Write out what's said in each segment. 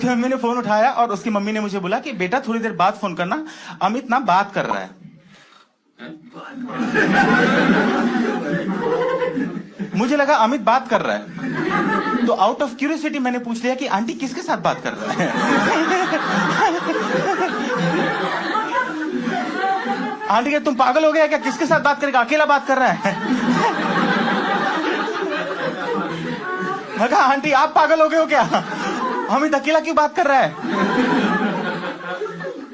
उसकी मम्मी ने फोन उठाया और उसकी मम्मी ने मुझे बोला कि बेटा थोड़ी देर बाद फोन करना, अमित ना बात कर रहा है। मुझे लगा अमित बात कर रहा है, तो आउट ऑफ क्यूरियोसिटी मैंने पूछ लिया कि आंटी किसके साथ बात कर रहा है। आंटी क्या तुम पागल हो गया क्या, किसके साथ बात करेगा, अकेला बात कर रहा है। मैं कहा आंटी आप पागल हो गए हो क्या, अमित अकेला क्यों बात कर रहा है।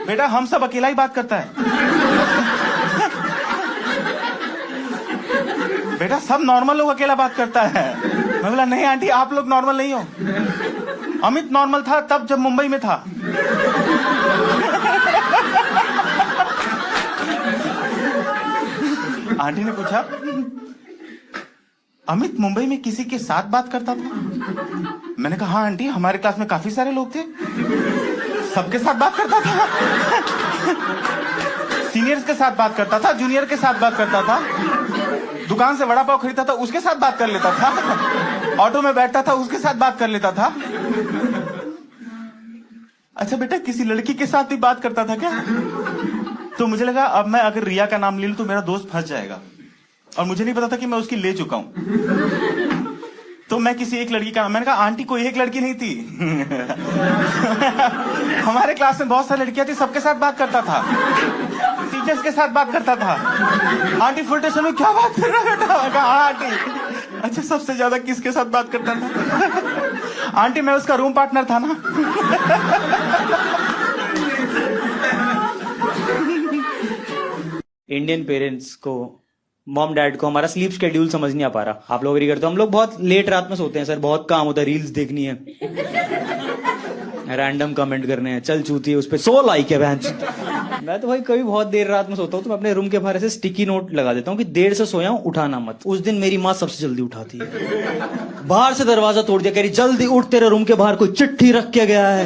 बेटा हम सब अकेला ही बात करता है। बेटा सब नॉर्मल लोग अकेला बात करता है। मैं बोला नहीं आंटी आप लोग नॉर्मल नहीं हो, अमित नॉर्मल था तब जब मुंबई में था। आंटी ने पूछा अमित मुंबई में किसी के साथ बात करता था। मैंने कहा हाँ आंटी हमारे क्लास में काफी सारे लोग थे, सबके साथ बात करता था। सीनियर्स के साथ बात करता था, जूनियर के साथ बात करता था, दुकान से वड़ा पाव खरीदता था उसके साथ बात कर लेता था, ऑटो में बैठता था उसके साथ बात कर लेता था। अच्छा बेटा किसी लड़की के साथ भी बात करता था क्या। तो मुझे लगा अब मैं अगर रिया का नाम ले लूं तो मेरा दोस्त फंस जाएगा, और मुझे नहीं पता था कि मैं उसकी ले चुका हूं। तो मैं किसी एक लड़की का नाम, मैंने कहा आंटी कोई एक लड़की नहीं थी। हमारे क्लास में बहुत सारी लड़कियां थी, सबके साथ बात करता था, टीचर्स के साथ बात करता था। आंटी फुल टेंशन में क्या बात कर रहा है बेटा। हाँ आंटी। अच्छा सबसे ज्यादा किसके साथ बात करता था। आंटी मैं उसका रूम पार्टनर था ना। इंडियन पेरेंट्स को, मॉम डैड को हमारा स्लीप शेड्यूल समझ नहीं आ पा रहा। आप लोग एग्री करते हो, हम लोग बहुत लेट रात में सोते हैं सर, बहुत काम होता है, रील्स देखनी है, रैंडम कमेंट करने हैं, चल चूती है उस पर 100 लाइक है बहन। मैं तो भाई कभी बहुत देर रात में सोता हूँ तो मैं अपने रूम के बाहर ऐसे स्टिकी नोट लगा देता हूँ कि देर से सोया हूँ उठाना मत। उस दिन मेरी माँ सबसे जल्दी उठाती है, बाहर से दरवाजा तोड़ दिया, कह रही जल्दी उठ तेरे रूम के बाहर कोई चिट्ठी रख के गया है।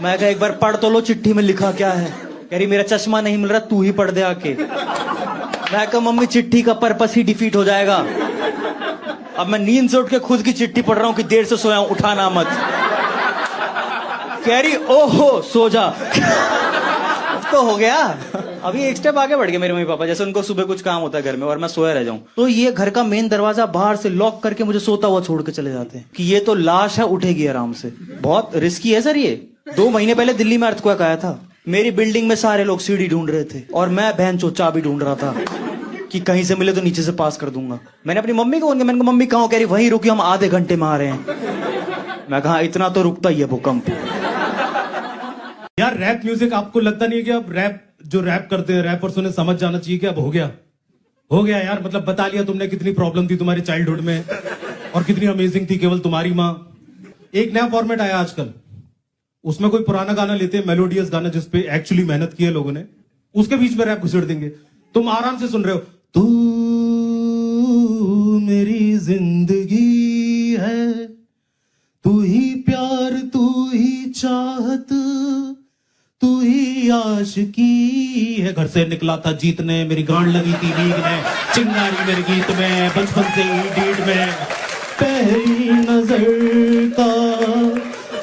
मैं कहा एक बार पढ़ तो लो चिट्ठी में लिखा क्या है। कह रही मेरा चश्मा नहीं मिल रहा तू ही पढ़ दे आके। मैं कहा मम्मी चिट्ठी का पर्पस ही डिफीट हो जाएगा, अब मैं नींद से उठ के खुद की चिट्ठी पढ़ रहा हूँ कि देर से सोया हूं उठाना मत। कह रही ओहो सो जा। तो हो गया। अभी एक स्टेप आगे बढ़ गए मेरे मम्मी पापा, जैसे उनको सुबह कुछ काम होता है घर में और मैं सोया रह जाऊं तो ये घर का मेन दरवाजा बाहर से लॉक करके मुझे सोता हुआ छोड़ के चले जाते हैं कि ये तो लाश है उठेगी आराम से। बहुत रिस्की है सर ये। 2 महीने पहले दिल्ली में अर्थक्वेक आया था, मेरी बिल्डिंग में सारे लोग सीढ़ी ढूंढ रहे थे और मैं बहन चो चाबी ढूंढ रहा था कि कहीं से मिले तो नीचे से पास कर दूंगा। मैंने अपनी मम्मी को फोन किया, मैंने कहा मम्मी कहाँ, कह रही वहीं रुकी हम आधे घंटे में आ रहे हैं। मैं कहा इतना तो रुकता ही है भूकंप। यार रैप म्यूजिक आपको लगता नहीं है कि अब रैप जो रैप करते हैं रैपर्स उन्हें समझ जाना चाहिए कि अब हो गया यार, मतलब बता लिया तुमने कितनी प्रॉब्लम थी तुम्हारी चाइल्डहुड में और कितनी अमेजिंग थी केवल तुम्हारी माँ। एक नया फॉर्मेट आया आजकल, उसमें कोई पुराना गाना लेते हैं, मेलोडियस गाना जिसपे एक्चुअली मेहनत की है लोगों ने, उसके बीच में रैप घुसेड़ देंगे। तुम आराम से सुन रहे हो, तू मेरी जिंदगी है, तू ही प्यार, तू ही चाहत, तू ही आशिकी है। घर से निकला था जीतने, मेरी गांड लगी थी भीगने, चिंगारी मेरे गीत में, बचपन से ही डीड में, पहली नजर का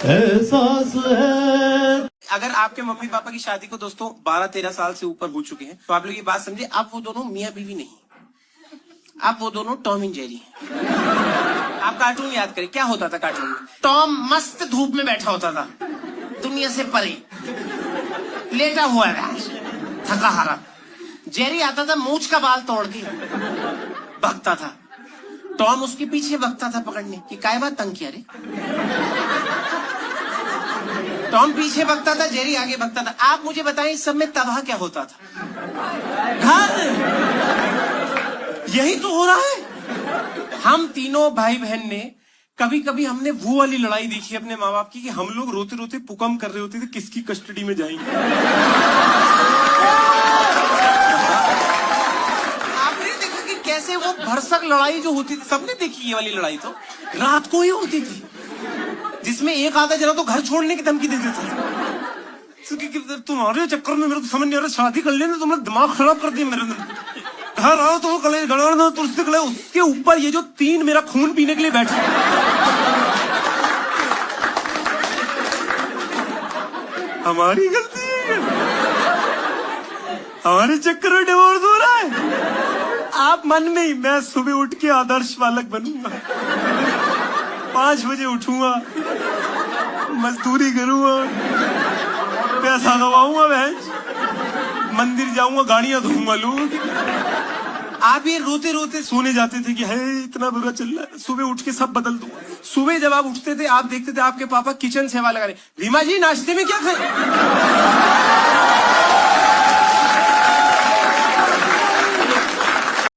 एहसास है। अगर आपके मम्मी पापा की शादी को दोस्तों 12-13 साल से ऊपर हो चुके हैं तो आप लोग ये बात समझे, आप वो दोनों मियाँ बीवी नहीं, आप वो दोनों टॉम एंड जेरी हैं। आप कार्टून याद करें, क्या होता था कार्टून में? टॉम मस्त धूप में बैठा होता था, दुनिया से परे लेटा हुआ है, थका हारा। जेरी आता था मूंछ का बाल तोड़ के भगता था, टॉम उसके पीछे भगता था पकड़ने की काय बात तंग किया रे। टॉम पीछे भगता था, जेरी आगे भगता था। आप मुझे बताएं इस सब में तबाह क्या होता था? घर। यही तो हो रहा है। हम तीनों भाई बहन ने कभी कभी हमने वो वाली लड़ाई देखी अपने माँ बाप की कि हम लोग रोते रोते पुकम कर रहे होते थे किसकी कस्टडी में जाएंगे। आपने देखा कि कैसे वो भरसक लड़ाई जो होती थी, सबने देखी ये वाली लड़ाई तो रात को ही होती थी, जिसमें एक आधा जना तो घर छोड़ने की धमकी देते थे। तुम्हारे चक्कर में मेरे को समझ नहीं आ रहा, शादी कर लेने तुमने दिमाग खराब कर दिया मेरे। घर आओ तो वो कले गड़ा तुलसी कले, उसके ऊपर ये जो 3 मेरा खून पीने के लिए बैठे। हमारी गलती है, हमारे चक्कर में डिवोर्स हो रहा है। आप मन में ही, मैं सुबह उठ के आदर्श बालक बनूंगा, 5 बजे उठूंगा, मजदूरी करूंगा, पैसा कमाऊंगा, भैंस मंदिर जाऊंगा, गाड़ियां धोऊंगा लोग। आप ये रोते रोते सोने जाते थे कि है इतना बुरा चल रहा है, सुबह उठ के सब बदल दूंगा। सुबह जब आप उठते थे, आप देखते थे आपके पापा किचन सेवा लगा रहे, रीमा जी नाश्ते में क्या खाए?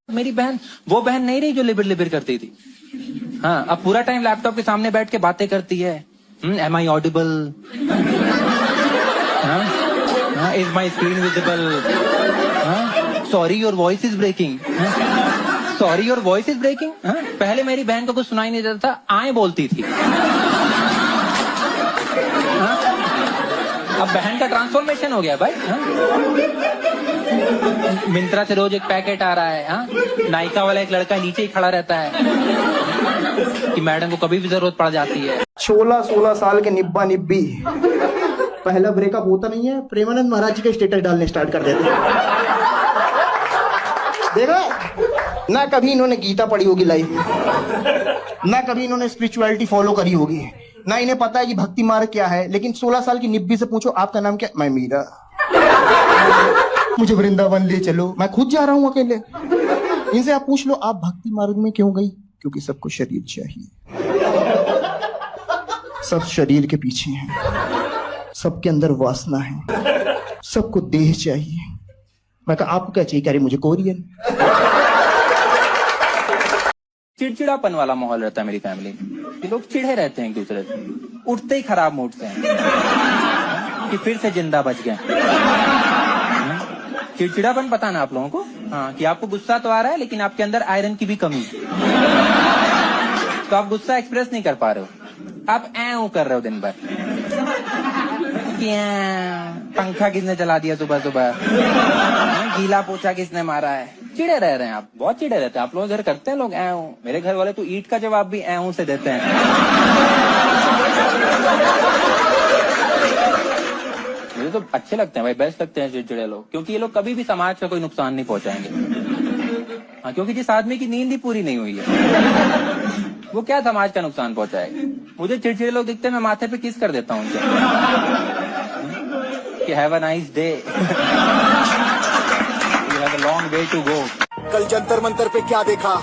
मेरी बहन वो बहन नहीं रही जो लिबिर लिबिर करती थी। हाँ, अब पूरा टाइम लैपटॉप के सामने बैठ के बातें करती है। Am I audible? Is my screen visible? Sorry your voice is breaking. Sorry your voice is breaking. पहले मेरी बहन को कुछ सुनाई नहीं देता था, आए बोलती थी। अब बहन का ट्रांसफॉर्मेशन हो गया भाई। मिंत्रा से रोज एक पैकेट आ रहा है। नायका वाला एक लड़का नीचे ही खड़ा रहता है कि मैडम को कभी भी जरूरत पड़ जाती है। 16 साल के निब्बा निब्बी पहला ब्रेकअप होता नहीं है, प्रेमानंद महाराज जी के स्टेटस डालने स्टार्ट कर देते हैं। देखो ना, कभी इन्होंने गीता पढ़ी होगी लाइफ में, ना कभी इन्होंने स्पिरिचुअलिटी फॉलो करी होगी, ना इन्हें पता है कि भक्ति मार्ग क्या है। लेकिन 16 साल की निब्बी से पूछो आपका नाम क्या? मैं मीरा, मुझे वृंदावन ले चलो, मैं खुद जा रहा हूं अकेले। इनसे आप पूछ लो आप भक्ति मार्ग में क्यों गई? क्योंकि सबको शरीर चाहिए, सब शरीर के पीछे हैं, सबके अंदर वासना है, सबको देह चाहिए। मैं कहा आपको क्या चाहिए? कह रही मुझे कोरियन। चिड़चिड़ापन वाला माहौल रहता है मेरी फैमिली में। ये लोग चिढ़े रहते हैं एक दूसरे से, उठते ही खराब मूड से हैं कि फिर से जिंदा बच गए। चिड़चिड़ापन पता ना आप लोगों को? हाँ, कि आपको गुस्सा तो आ रहा है लेकिन आपके अंदर आयरन की भी कमी है, तो आप गुस्सा एक्सप्रेस नहीं कर पा रहे हो। आप ऐ कर रहे हो दिन भर, पंखा किसने चला दिया सुबह सुबह, गीला पोछा किसने मारा है। चिड़े रह रहे हैं आप, बहुत चिड़े रहते हैं आप लोग। घर करते हैं लोग ऐ। मेरे घर वाले तो ईंट का जवाब भी ऐ से देते हैं। मुझे तो अच्छे लगते हैं भाई, बेस्ट लगते हैं चिड़चिड़े लोग, क्योंकि ये लोग कभी भी समाज का कोई नुकसान नहीं पहुंचाएंगे। हाँ, क्योंकि जिस आदमी की नींद ही पूरी नहीं हुई है वो क्या समाज का नुकसान पहुंचाएगा। मुझे चिड़चिड़े लोग दिखते हैं, मैं माथे पे किस कर देता हूँ उनके कि have a nice day, you have a long way to go. कल जंतर मंतर पे क्या देखा?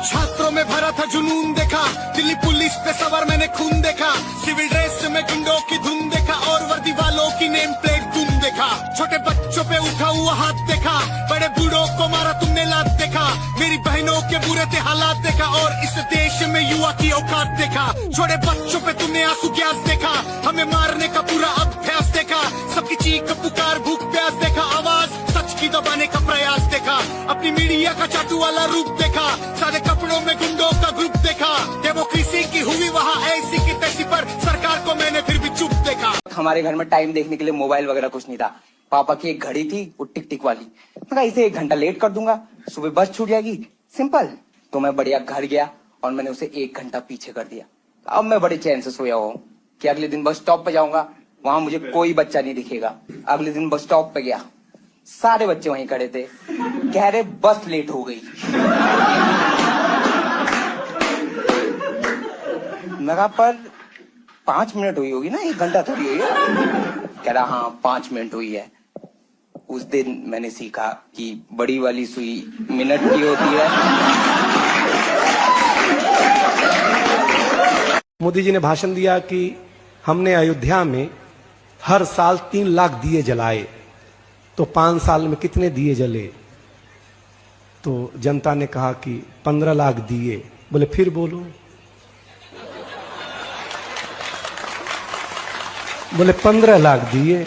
छात्रों में भरा था जुनून देखा, दिल्ली पुलिस पे सवार मैंने खून देखा, सिविल ड्रेस में गुंडों की धुन देखा और वर्दी वालों की नेम प्लेट तुम देखा। छोटे बच्चों पे उठा हुआ हाथ देखा, बड़े बूढ़ों को मारा तुमने लात देखा, मेरी बहनों के बुरे थे हालात देखा और इस देश में युवा की औकात देखा। छोटे बच्चों पे तुमने आंसू गैस देखा, हमें मारने का पूरा अभ्यास देखा, सबकी चीख पुकार भूख प्यास देखा, आवाज सच की दबाने का प्रयास देखा, अपनी मीडिया का चाटू वाला रूप देखा, सारे कपड़ों में गुंडों का ग्रुप देखा, डेमोक्रेसी की हुई वहाँ ऐसी की तैसी, पर सरकार को मैंने फिर भी चुप देखा। हमारे घर में टाइम देखने के लिए मोबाइल वगैरह कुछ नहीं था। पापा की एक घड़ी थी, वो टिक टिक वाली। मैं कहा इसे 1 घंटा लेट कर दूंगा, सुबह बस छूट जाएगी, सिंपल। तो मैं बढ़िया घर गया और मैंने उसे 1 घंटा पीछे कर दिया। अब मैं बड़े चैन से सोया हुआ हूँ कि अगले दिन बस स्टॉप पे जाऊंगा, वहां मुझे कोई बच्चा नहीं दिखेगा। अगले दिन बस स्टॉप पे गया, सारे बच्चे वहीं खड़े थे, कह रहे बस लेट हो गई। मैं कहा पर 5 मिनट हुई होगी ना, 1 घंटा थोड़ी हुई है। कह रहा हाँ 5 मिनट हुई है। उस दिन मैंने सीखा कि बड़ी वाली सुई मिनट की होती है। मोदी जी ने भाषण दिया कि हमने अयोध्या में हर साल 3 लाख दिए जलाए, तो 5 साल में कितने दिए जले? तो जनता ने कहा कि 15 लाख दिए। बोले फिर बोलो। बोले 15 लाख दिए।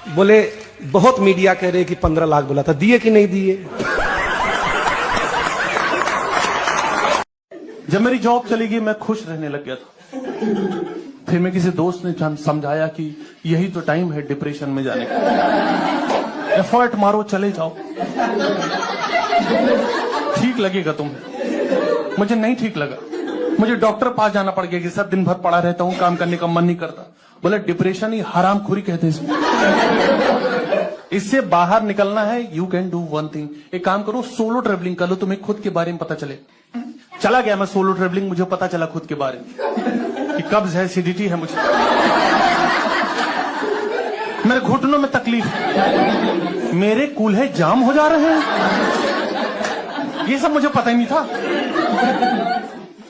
बोले बहुत मीडिया कह रहे कि 15 लाख बोला था, दिए कि नहीं दिए? जब मेरी जॉब चली गई मैं खुश रहने लग गया था। फिर मैं किसी दोस्त ने समझाया कि यही तो टाइम है डिप्रेशन में जाने का, एफर्ट मारो चले जाओ, ठीक लगेगा तुम्हें। मुझे नहीं ठीक लगा, मुझे डॉक्टर पास जाना पड़ गया कि सर दिन भर पड़ा रहता हूँ, काम करने का मन नहीं करता। बोला डिप्रेशन ही हरामखोरी कहते हैं इसको। इससे बाहर निकलना है, you can do one thing. एक काम करो, सोलो ट्रेवलिंग कर लो, तुम्हें खुद के बारे में पता चले। चला गया मैं सोलो ट्रेवलिंग, मुझे पता चला खुद के बारे में कि कब्ज है, एसिडिटी है मुझे, मेरे घुटनों में तकलीफ है, मेरे कूल्हे जाम हो जा रहे हैं। ये सब मुझे पता ही नहीं था।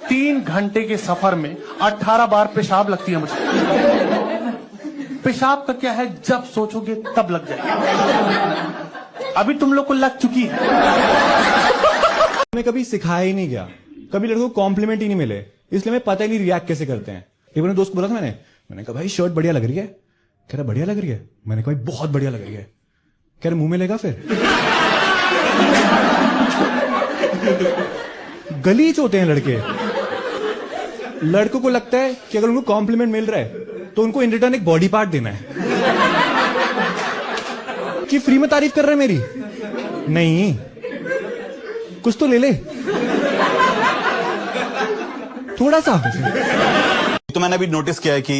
3 घंटे के सफर में 18 बार पेशाब लगती है मुझे। पेशाब का क्या है, जब सोचोगे तब लग जाएगी। अभी तुम लोग को लग चुकी है। हमें कभी सिखाया ही नहीं गया, कभी लड़कों को कॉम्प्लीमेंट ही नहीं मिले, इसलिए हमें पता ही नहीं रिएक्ट कैसे करते हैं। एक बार दोस्त को बोला था मैंने कहा भाई शर्ट बढ़िया लग रही है। कह रहा बढ़िया लग रही है। मैंने कहा भाई बहुत बढ़िया लग रही है। कह रहा मुंह में लेगा फिर। गलीच होते हैं लड़के। लड़कों को लगता है कि अगर उनको कॉम्प्लीमेंट मिल रहा है तो उनको इन रिटर्न एक बॉडी पार्ट देना है कि फ्री में तारीफ कर रहे हैं मेरी। नहीं, कुछ तो ले ले थोड़ा सा। तो मैंने अभी नोटिस किया है कि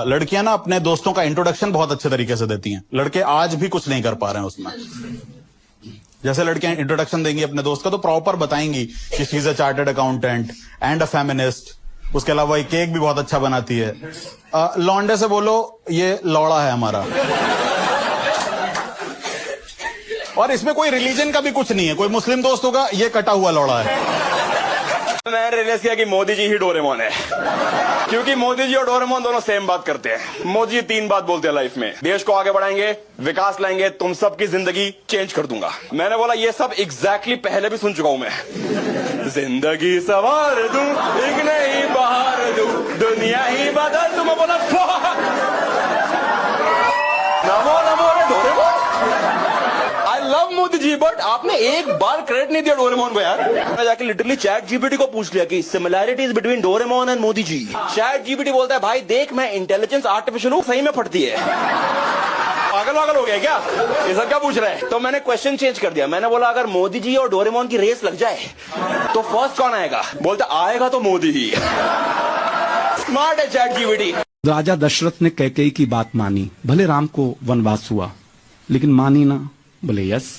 लड़कियां ना अपने दोस्तों का इंट्रोडक्शन बहुत अच्छे तरीके से देती हैं। लड़के आज भी कुछ नहीं कर पा रहे हैं उसमें। जैसे लड़कियां इंट्रोडक्शन देंगी अपने दोस्त का तो प्रॉपर बताएंगी कि she is a chartered accountant and a feminist. उसके अलावा ये केक भी बहुत अच्छा बनाती है। लौंडे से बोलो ये लौड़ा है हमारा। और इसमें कोई रिलीजन का भी कुछ नहीं है। कोई मुस्लिम दोस्त होगा ये कटा हुआ लौड़ा है। मैंने रियलाइज किया कि मोदी जी ही डोरेमोन है, क्योंकि मोदी जी और डोरेमोन दोनों सेम बात करते हैं। मोदी जी 3 बात बोलते हैं लाइफ में, देश को आगे बढ़ाएंगे, विकास लाएंगे, तुम सबकी जिंदगी चेंज कर दूंगा। मैंने बोला ये सब एग्जैक्टली पहले भी सुन चुका हूं मैं। जिंदगी सवार दूं, एक नई बहार दूं, दुनिया ही बदल दूं। मैं बोला Namo Namo Doraemon. I love Modi ji, but आपने एक बार क्रेडिट नहीं दिया डोरेमोन को यार। मैंने जाके लिटरली चैट जीपीटी को पूछ लिया कि similarities between Doraemon and Modi ji. ChatGPT बोलता है भाई देख मैं इंटेलिजेंस आर्टिफिशियल हूं, सही में फटती है। पागल हो गया क्या, ये सब क्या पूछ रहे हैं। तो मैंने क्वेश्चन चेंज कर दिया। मैंने बोला अगर मोदी जी और डोरेमोन की रेस लग जाए तो फर्स्ट कौन आएगा। बोलता आएगा तो मोदी ही। स्मार्ट है चैट जीपीटी। राजा दशरथ ने कैकेयी की बात मानी, भले राम को वनवास हुआ लेकिन मानी ना। बोले यस।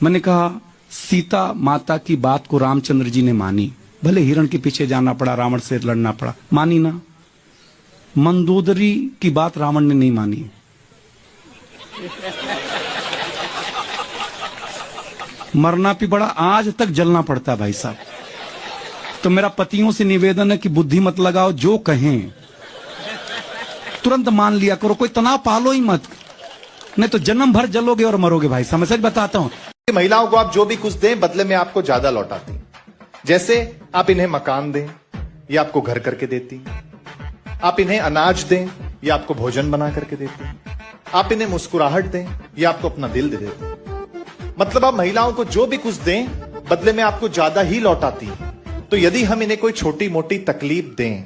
मैंने कहा सीता माता की बात को रामचंद्र जी ने मानी, भले हिरण के पीछे जाना पड़ा, रावण से लड़ना पड़ा, मानी ना। मंदोदरी की बात रावण ने नहीं मानी। मरना भी बड़ा, आज तक जलना पड़ता है भाई साहब। तो मेरा पतियों से निवेदन है कि बुद्धि मत लगाओ, जो कहें तुरंत मान लिया करो, कोई तनाव पालो ही मत, नहीं तो जन्म भर जलोगे और मरोगे भाई। समझ सच बताता हूं। महिलाओं को आप जो भी कुछ दें बदले में आपको ज्यादा लौटाती। जैसे आप इन्हें मकान दें, ये आपको घर करके देती। आप इन्हें अनाज दें, ये आपको भोजन बना करके देती। आप इन्हें मुस्कुराहट दें, ये आपको अपना दिल दे देती। मतलब आप महिलाओं को जो भी कुछ दें बदले में आपको ज्यादा ही लौटाती। तो यदि हम इन्हें कोई छोटी मोटी तकलीफ दें,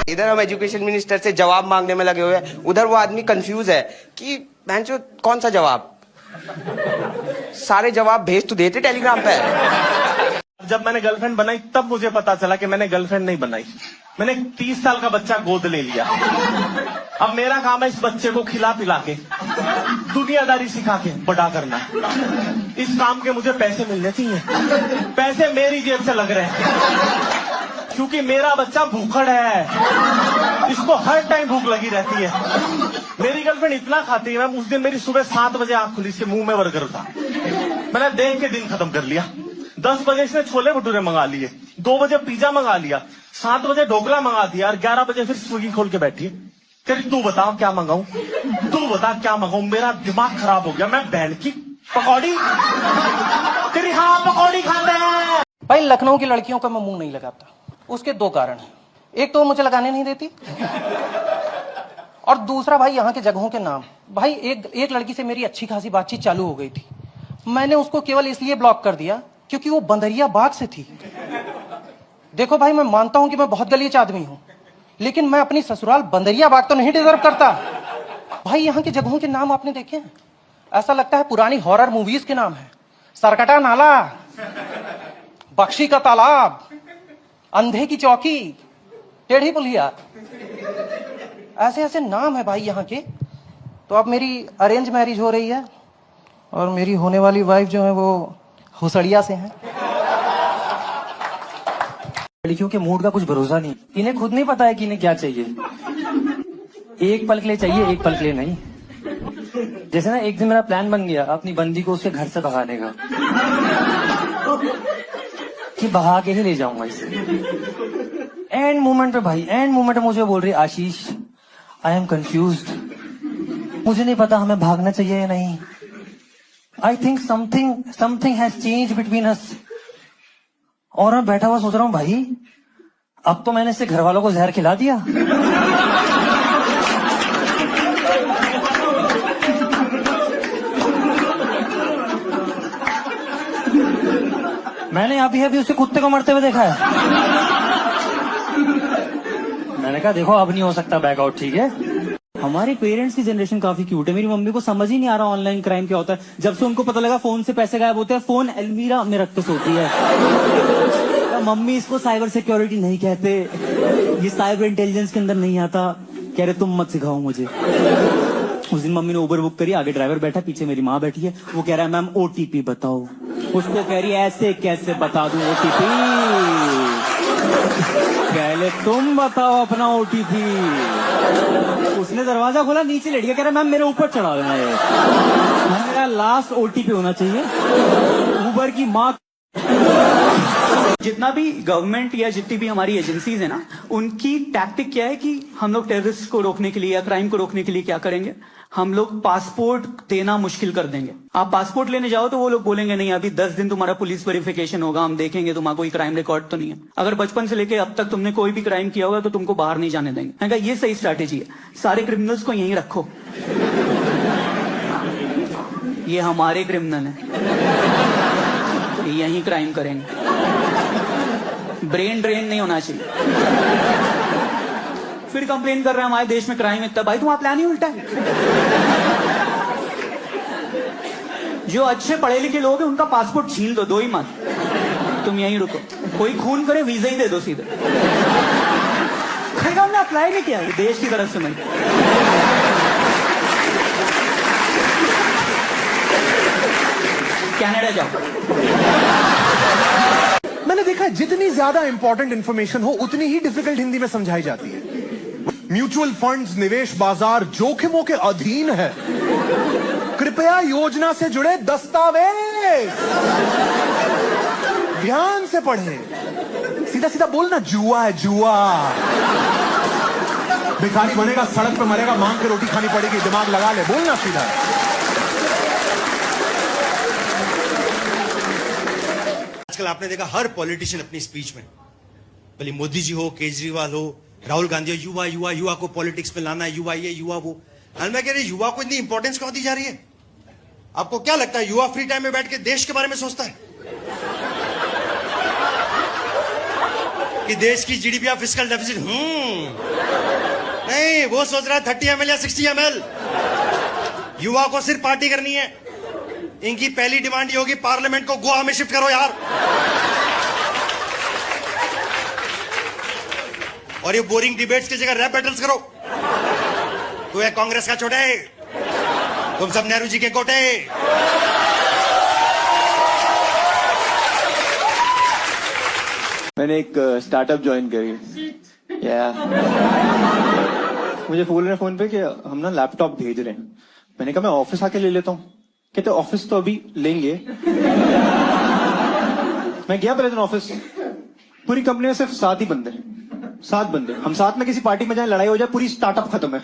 इधर हम एजुकेशन मिनिस्टर से जवाब मांगने में लगे हुए हैं, उधर वो आदमी कंफ्यूज है कि बहनचोद कौन सा जवाब। सारे जवाब भेज तो देते टेलीग्राम पे। जब मैंने गर्लफ्रेंड बनाई तब मुझे पता चला कि मैंने गर्लफ्रेंड नहीं बनाई। मैंने 30 साल का बच्चा गोद ले लिया। अब मेरा काम है इस बच्चे को खिला पिला के दुनियादारी सिखा के बड़ा करना। इस काम के मुझे पैसे मिलने चाहिए। पैसे मेरी जेब से लग रहे हैं क्योंकि मेरा बच्चा भूखड़ है, इसको हर टाइम भूख लगी रहती है। मेरी गर्लफ्रेंड इतना खाती है, मैम उस दिन मेरी सुबह 7 बजे आंख खुली, इसके मुंह में बर्गर था। मैंने देख के दिन खत्म कर लिया। 10 बजे इसने छोले भटूरे मंगा लिए, 2 बजे पिज्जा मंगा लिया, 7 बजे ढोकला मंगा दिया और 11 बजे फिर स्विगी खोल के बैठी है। कह तू बता क्या मंगाऊं, तू बता क्या मंगाऊं। मेरा दिमाग खराब हो गया। मैं बहन की पकौड़ी, तेरी हाँ पकौड़ी खाते हैं। भाई लखनऊ की लड़कियों का मैं मुंह नहीं लगाता, उसके 2 कारण हैं। एक तो मुझे लगाने नहीं देती और दूसरा भाई यहाँ के जगहों के नाम। भाई एक लड़की से मेरी अच्छी खासी बातचीत चालू हो गई थी, मैंने उसको केवल इसलिए ब्लॉक कर दिया क्योंकि वो बंदरिया बाग से थी। देखो भाई मैं मानता हूं कि मैं बहुत गलीच आदमी हूं, लेकिन मैं अपनी ससुराल बंदरिया बाग तो नहीं डिजर्व करता। भाई यहाँ के जगहों के नाम आपने देखे हैं, ऐसा लगता है पुरानी हॉरर मूवीज के नाम है। सरकटा नाला, बख्शी का तालाब, अंधे की चौकी, टेढ़ी पुलिया, ऐसे ऐसे नाम है भाई यहाँ के। तो अब मेरी अरेंज मैरिज हो रही है और मेरी होने वाली वाइफ जो है वो हुसड़िया से है। लड़कियों के मूड का कुछ भरोसा नहीं, इन्हें खुद नहीं पता है कि इन्हें क्या चाहिए। एक पल के लिए चाहिए, एक पल के लिए नहीं। जैसे ना एक दिन मेरा प्लान बन गया अपनी बंदी को उसके घर से भगाने का, कि भगा के ही ले जाऊंगा इसे। एंड मोमेंट पे भाई, एंड मोमेंट पे मुझे बोल रही आशीष आई एम कंफ्यूज्ड, मुझे नहीं पता हमें भागना चाहिए या नहीं। I think something has change between us. और मैं बैठा हुआ सोच रहा हूँ भाई अब तो मैंने इससे घर वालों को जहर खिला दिया। मैंने अभी उसे कुत्ते को मरते हुए देखा है। मैंने कहा देखो अब नहीं हो सकता बैकआउट, ठीक है। हमारे पेरेंट्स की जनरेशन काफी क्यूट है। मेरी मम्मी को समझ ही नहीं आ रहा ऑनलाइन क्राइम क्या होता है। जब से उनको पता लगा फोन से पैसे गायब होते हैं, फोन अलमीरा में रख के सोती है। मम्मी इसको साइबर सिक्योरिटी नहीं कहते, ये साइबर इंटेलिजेंस के अंदर नहीं आता। कह रहे तुम मत सिखाओ मुझे। उस दिन मम्मी ने उबर बुक करी, आगे ड्राइवर बैठा, पीछे मेरी माँ बैठी है। वो कह रहा है मैम OTP बताओ। उसको कह रही है ऐसे कैसे बता दूं OTP, पहले तुम बताओ अपना OTP। उसने दरवाजा खोला, नीचे लेट गया, कह रहा मैम मेरे ऊपर चढ़ा देना है, मेरा लास्ट OTP होना चाहिए। उबर की माँ। जितना भी गवर्नमेंट या जितनी भी हमारी एजेंसीज है ना, उनकी टैक्टिक क्या है कि हम लोग टेररिस्ट को रोकने के लिए या क्राइम को रोकने के लिए क्या करेंगे, हम लोग पासपोर्ट देना मुश्किल कर देंगे। आप पासपोर्ट लेने जाओ तो वो लोग बोलेंगे नहीं अभी 10 दिन तुम्हारा पुलिस वेरिफिकेशन होगा, हम देखेंगे तुम्हारा कोई क्राइम रिकॉर्ड तो नहीं है। अगर बचपन से लेके अब तक तुमने कोई भी क्राइम किया होगा तो तुमको बाहर नहीं जाने देंगे। मैंने कहा ये सही स्ट्रैटेजी है, सारे क्रिमिनल्स को यहीं रखो, ये हमारे क्रिमिनल है, यहीं क्राइम करेंगे। ब्रेन ड्रेन नहीं होना चाहिए। फिर कंप्लेन कर रहे हैं हमारे देश में क्राइम इतना। भाई तुम्हारा प्लान ही उल्टा है। जो अच्छे पढ़े लिखे लोग हैं उनका पासपोर्ट छीन दो ही मत, तुम यहीं रुको। कोई खून करे वीजा ही दे दो सीधे। हमने अप्लाई नहीं किया देश की तरफ से। मैं कनाडा जाओ। मैंने देखा है जितनी ज्यादा इंपॉर्टेंट इंफॉर्मेशन हो उतनी ही डिफिकल्ट हिंदी में समझाई जाती है। म्यूचुअल फंड्स निवेश बाजार जोखिमों के अधीन है, कृपया योजना से जुड़े दस्तावेज ध्यान से पढ़ें। सीधा सीधा बोलना जुआ है जुआ। भिखारी बनेगा, सड़क पे मरेगा, मांग के रोटी खानी पड़ेगी, दिमाग लगा ले, बोलना सीधा। आजकल आपने देखा हर पॉलिटिशियन अपनी स्पीच में, भले मोदी जी हो, केजरीवाल हो, राहुल गांधी हो, युवा युवा युवा को पॉलिटिक्स में लाना है, युवा ये युवा वो। मैं कह रही युवा को इतनी इंपॉर्टेंस क्यों दी जा रही है? आपको क्या लगता है युवा फ्री टाइम में बैठ के देश के बारे में सोचता है कि देश की जीडीपी या फिस्कल डेफिसिट? नहीं, वो सोच रहा है 30 ml या 60 ml। युवा को सिर्फ पार्टी करनी है। इनकी पहली डिमांड ये होगी पार्लियामेंट को गोवा में शिफ्ट करो यार। और ये बोरिंग डिबेट्स की जगह रैप बैटल्स करो। तू है कांग्रेस का छोटे, तुम सब नेहरू जी के कोटे। मैंने एक स्टार्टअप ज्वाइन करी। मुझे फोन पे कि हम ना लैपटॉप भेज रहे हैं। मैंने कहा मैं ऑफिस आके ले लेता हूँ। कहते ऑफिस तो अभी लेंगे। मैं गया पहले दिन ऑफिस, पूरी कंपनी में सिर्फ 7 ही बंदे, 7 बंदे। हम साथ में किसी पार्टी में जाए, लड़ाई हो जाए, पूरी स्टार्टअप खत्म है।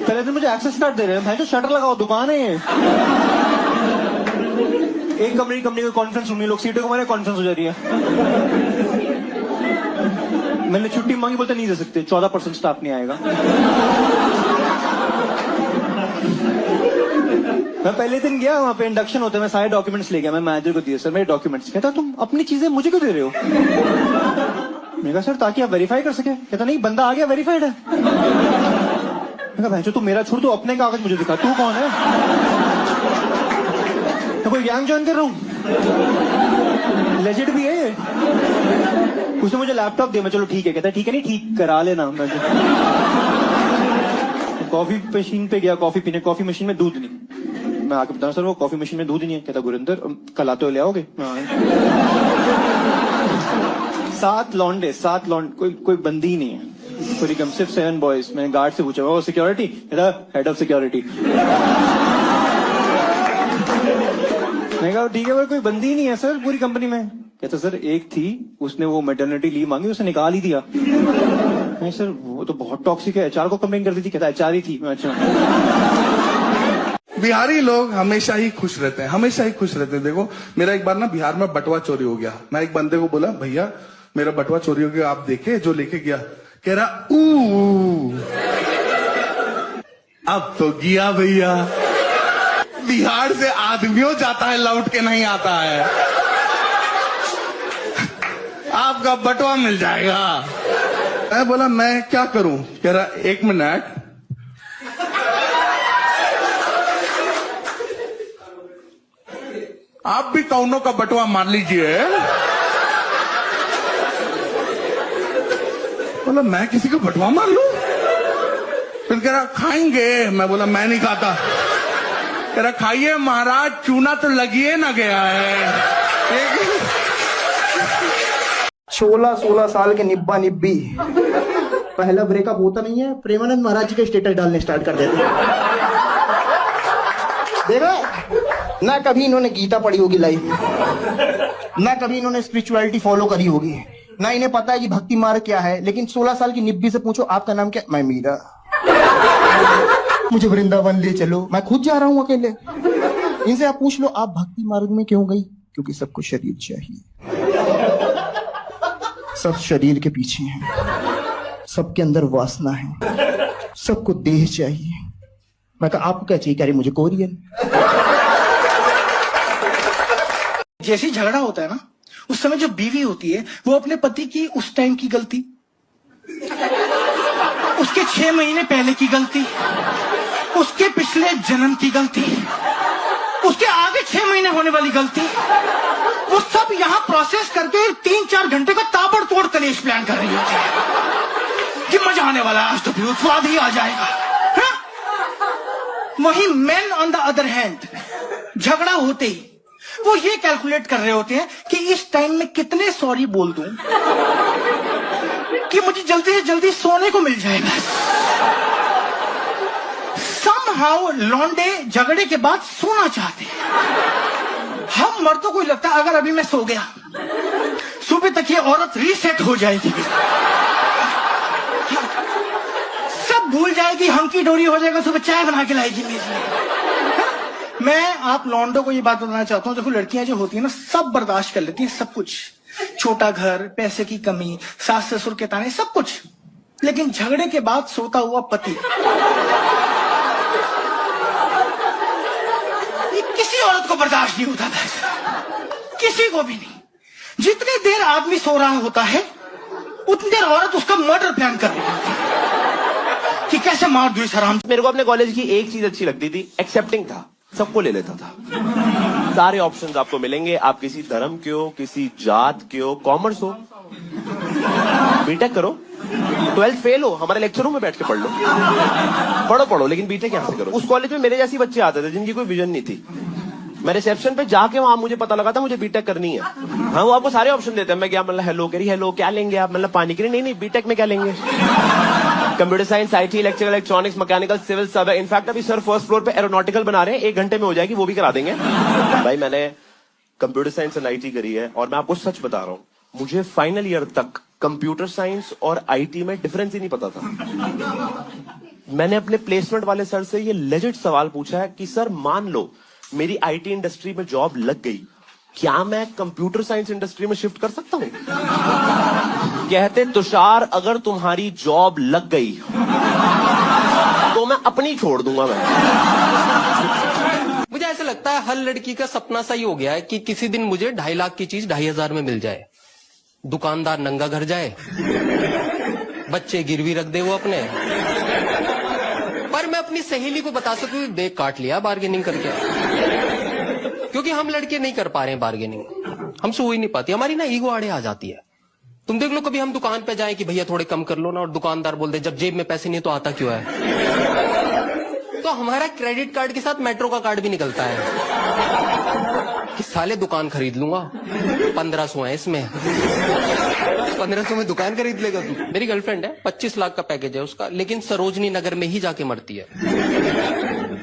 पहले दिन मुझे एक्सेस कार्ड दे रहे हैं, भाई जो शटर लगाओ, दुकान है ये। एक कंपनी को कॉन्फ्रेंस रूम में लोग सीटों को हमारे कॉन्फ्रेंस हो जा रही है। मैंने छुट्टी मांगी, बोलते नहीं दे सकते, 14% स्टाफ नहीं आएगा। मैं पहले दिन गया, वहां पे इंडक्शन होता है, मैं सारे डॉक्यूमेंट्स ले गया, मैं मैनेजर को दिए, सर मेरे डॉक्यूमेंट्स। कहता तुम अपनी चीजें मुझे क्यों दे रहे हो? मैंने कहा सर ताकि आप वेरीफाई कर सके। कहता नहीं, बंदा आ गया, वेरीफाइड है। मैंने कहा भाई तू मेरा छोड़, तू अपने कागज मुझे दिखा, तू कौन है? मैं कोई गैंग ज्वाइन कर रहा हूँ, लेजिट भी है ये। उसने मुझे लैपटॉप दिया, मैं चलो ठीक है, कहता है ठीक है नहीं ठीक करा लेना। मैं कॉफी मशीन पे गया कॉफी पीने, कॉफी मशीन में दूध नहीं। मैं आके बताऊं सर वो कॉफी मशीन में दूध नहीं है। कहता गुरिंदर कल आते हो ले आओगे। 7 लौंडे कोई बंदी ही नहीं है, पूरी कम सिर्फ 7 बॉयज। मैंने गार्ड से पूछा वो सिक्योरिटी, कहता हेड ऑफ सिक्योरिटी। मैं कहा ठीक है पर कोई बंदी ही नहीं है सर पूरी कंपनी में। कहता सर एक थी, उसने वो मैटरनिटी लीव मांगी, उसने निकाल ही दिया। नहीं सर वो तो बहुत टॉक्सिक है, एचआर को कंप्लेन कर दी थी। कहता एचआर ही थी। अच्छा। बिहारी लोग हमेशा ही खुश रहते हैं, हमेशा ही खुश रहते हैं। देखो मेरा एक बार ना बिहार में बटुआ चोरी हो गया। मैं एक बंदे को बोला भैया मेरा बटुआ चोरी हो गया, आप देखे? जो लेके गया कह रहा अब तो गया भैया। बिहार से आदमियों जाता है लौट के नहीं आता है। आपका बटुआ मिल जाएगा। मैं बोला मैं क्या करूं? कह रहा 1 मिनट। आप भी कौनों का बटुआ मार लीजिए। बोला मैं किसी का बटुआ मार लूं? फिर कह रहा खाएंगे। मैं बोला मैं नहीं खाता। कह रहा खाइए महाराज, चूना तो लगिए ना गया है। 16 साल के निब्बा निब्बी पहला ब्रेकअप होता नहीं है, प्रेमानंद महाराज जी के स्टेटस डालने स्टार्ट कर देते हैं। देखा ना कभी इन्होंने गीता पढ़ी होगी लाइफ में, ना कभी इन्होंने स्पिरिचुअलिटी फॉलो करी होगी, ना इन्हें पता है कि भक्ति मार्ग क्या है। लेकिन 16 साल की निब्बी से पूछो आपका नाम क्या? मैं मीरा। मुझे वृंदावन ले चलो, मैं खुद जा रहा हूं अकेले। इनसे आप पूछ लो आप भक्ति मार्ग में क्यों गई? क्योंकि सबको शरीर चाहिए, सब शरीर के पीछे हैं, सबके अंदर वासना है, सबको देह चाहिए। मैं कहा आपको क्या चाहिए? कह रही मुझे कोरियन। जैसे ही झगड़ा होता है ना, उस समय जो बीवी होती है वो अपने पति की उस टाइम की गलती, उसके 6 महीने पहले की गलती, उसके पिछले जन्म की गलती, उसके आगे 6 महीने होने वाली गलती, वो सब यहाँ प्रोसेस करके 3-4 घंटे का ताबड़तोड़ कलेश प्लान कर रही होती है कि मजा आने वाला है, आज तो फिर स्वाद ही आ जाएगा। हा? वही main on the other hand झगड़ा होते ही वो ये कैलकुलेट कर रहे होते हैं कि इस टाइम में कितने सॉरी बोल दूं कि मुझे जल्दी से जल्दी सोने को मिल जाएगा। समहाउ लौंडे झगड़े के बाद सोना चाहते हैं। हम मर्दों को लगता है अगर अभी मैं सो गया सुबह तक ये औरत रीसेट हो जाएगी, सब भूल जाएगी, हंकी डोरी हो जाएगा, सुबह चाय बना के लाएगी मेरे लिए। मैं आप लौंडों को ये बात बताना चाहता हूँ, देखो लड़कियां जो होती है ना सब बर्दाश्त कर लेती हैं, सब कुछ, छोटा घर, पैसे की कमी, सास ससुर के ताने, सब कुछ। लेकिन झगड़े के बाद सोता हुआ पति ये किसी औरत को बर्दाश्त नहीं होता था, किसी को भी नहीं। जितनी देर आदमी सो रहा होता है उतनी देर औरत उसका मर्डर प्लान कर रही होती है कि कैसे मार दूं इस हराम। मेरे को अपने कॉलेज की एक चीज अच्छी लगती थी, एक्सेप्टिंग था, सबको ले लेता था। सारे ऑप्शंस आपको मिलेंगे, आप किसी धर्म के हो, किसी जात के हो, कॉमर्स हो, बीटेक करो, 12th फेल हो, हमारे लेक्चरों में बैठ के पढ़ लो, पढ़ो लेकिन बीटेक यहाँ से करो। उस कॉलेज में मेरे जैसी बच्चे आते थे जिनकी कोई विजन नहीं थी। मैं रिसेप्शन पे जाके वहां मुझे पता लगा था मुझे बीटेक करनी है। हाँ वो आपको सारे ऑप्शन देते हैं। मैं क्या मतलब हेलो कह रही, हेलो क्या लेंगे आप, मतलब पानी की नहीं बीटेक में क्या लेंगे, computer science, IT, electrical, electronics, mechanical, civil, सब है। इनफैक्ट अभी सर फर्स्ट फ्लोर पे एरोनॉटिकल बना रहे हैं, 1 घंटे में हो जाएगी, वो भी करा देंगे। भाई मैंने कंप्यूटर साइंस एंड आईटी करी है और मैं आपको सच बता रहा हूँ, मुझे फाइनल ईयर तक कंप्यूटर साइंस और आईटी में डिफरेंस ही नहीं पता था। मैंने अपने प्लेसमेंट वाले सर से ये लेजिट सवाल पूछा है कि सर मान लो मेरी आईटी इंडस्ट्री में जॉब लग गई, क्या मैं कंप्यूटर साइंस इंडस्ट्री में शिफ्ट कर सकता हूं? कहते तुषार अगर तुम्हारी जॉब लग गई तो मैं अपनी छोड़ दूंगा। मैं मुझे ऐसा लगता है हर लड़की का सपना सा ही हो गया है कि किसी दिन मुझे 2.5 लाख की चीज 2,500 में मिल जाए, दुकानदार नंगा घर जाए, बच्चे गिरवी रख दे वो अपने, पर मैं अपनी सहेली को बता सकूं देख काट लिया बार्गेनिंग करके। क्योंकि हम लड़के नहीं कर पा रहे हैं बार्गेनिंग, हमसे हो ही नहीं पाती, हमारी ना ईगो आड़े आ जाती है। तुम देख लो कभी हम दुकान पे जाएं कि भैया थोड़े कम कर लो ना, और दुकानदार बोल दे जब जेब में पैसे नहीं तो आता क्यों है। तो हमारा क्रेडिट कार्ड के साथ मेट्रो का कार्ड भी निकलता है कि साले दुकान खरीद लूंगा, 1500 है इसमें, 1500 में दुकान खरीद लेगा तू। मेरी गर्लफ्रेंड है, 25 लाख का पैकेज है उसका, लेकिन सरोजनी नगर में ही जाके मरती है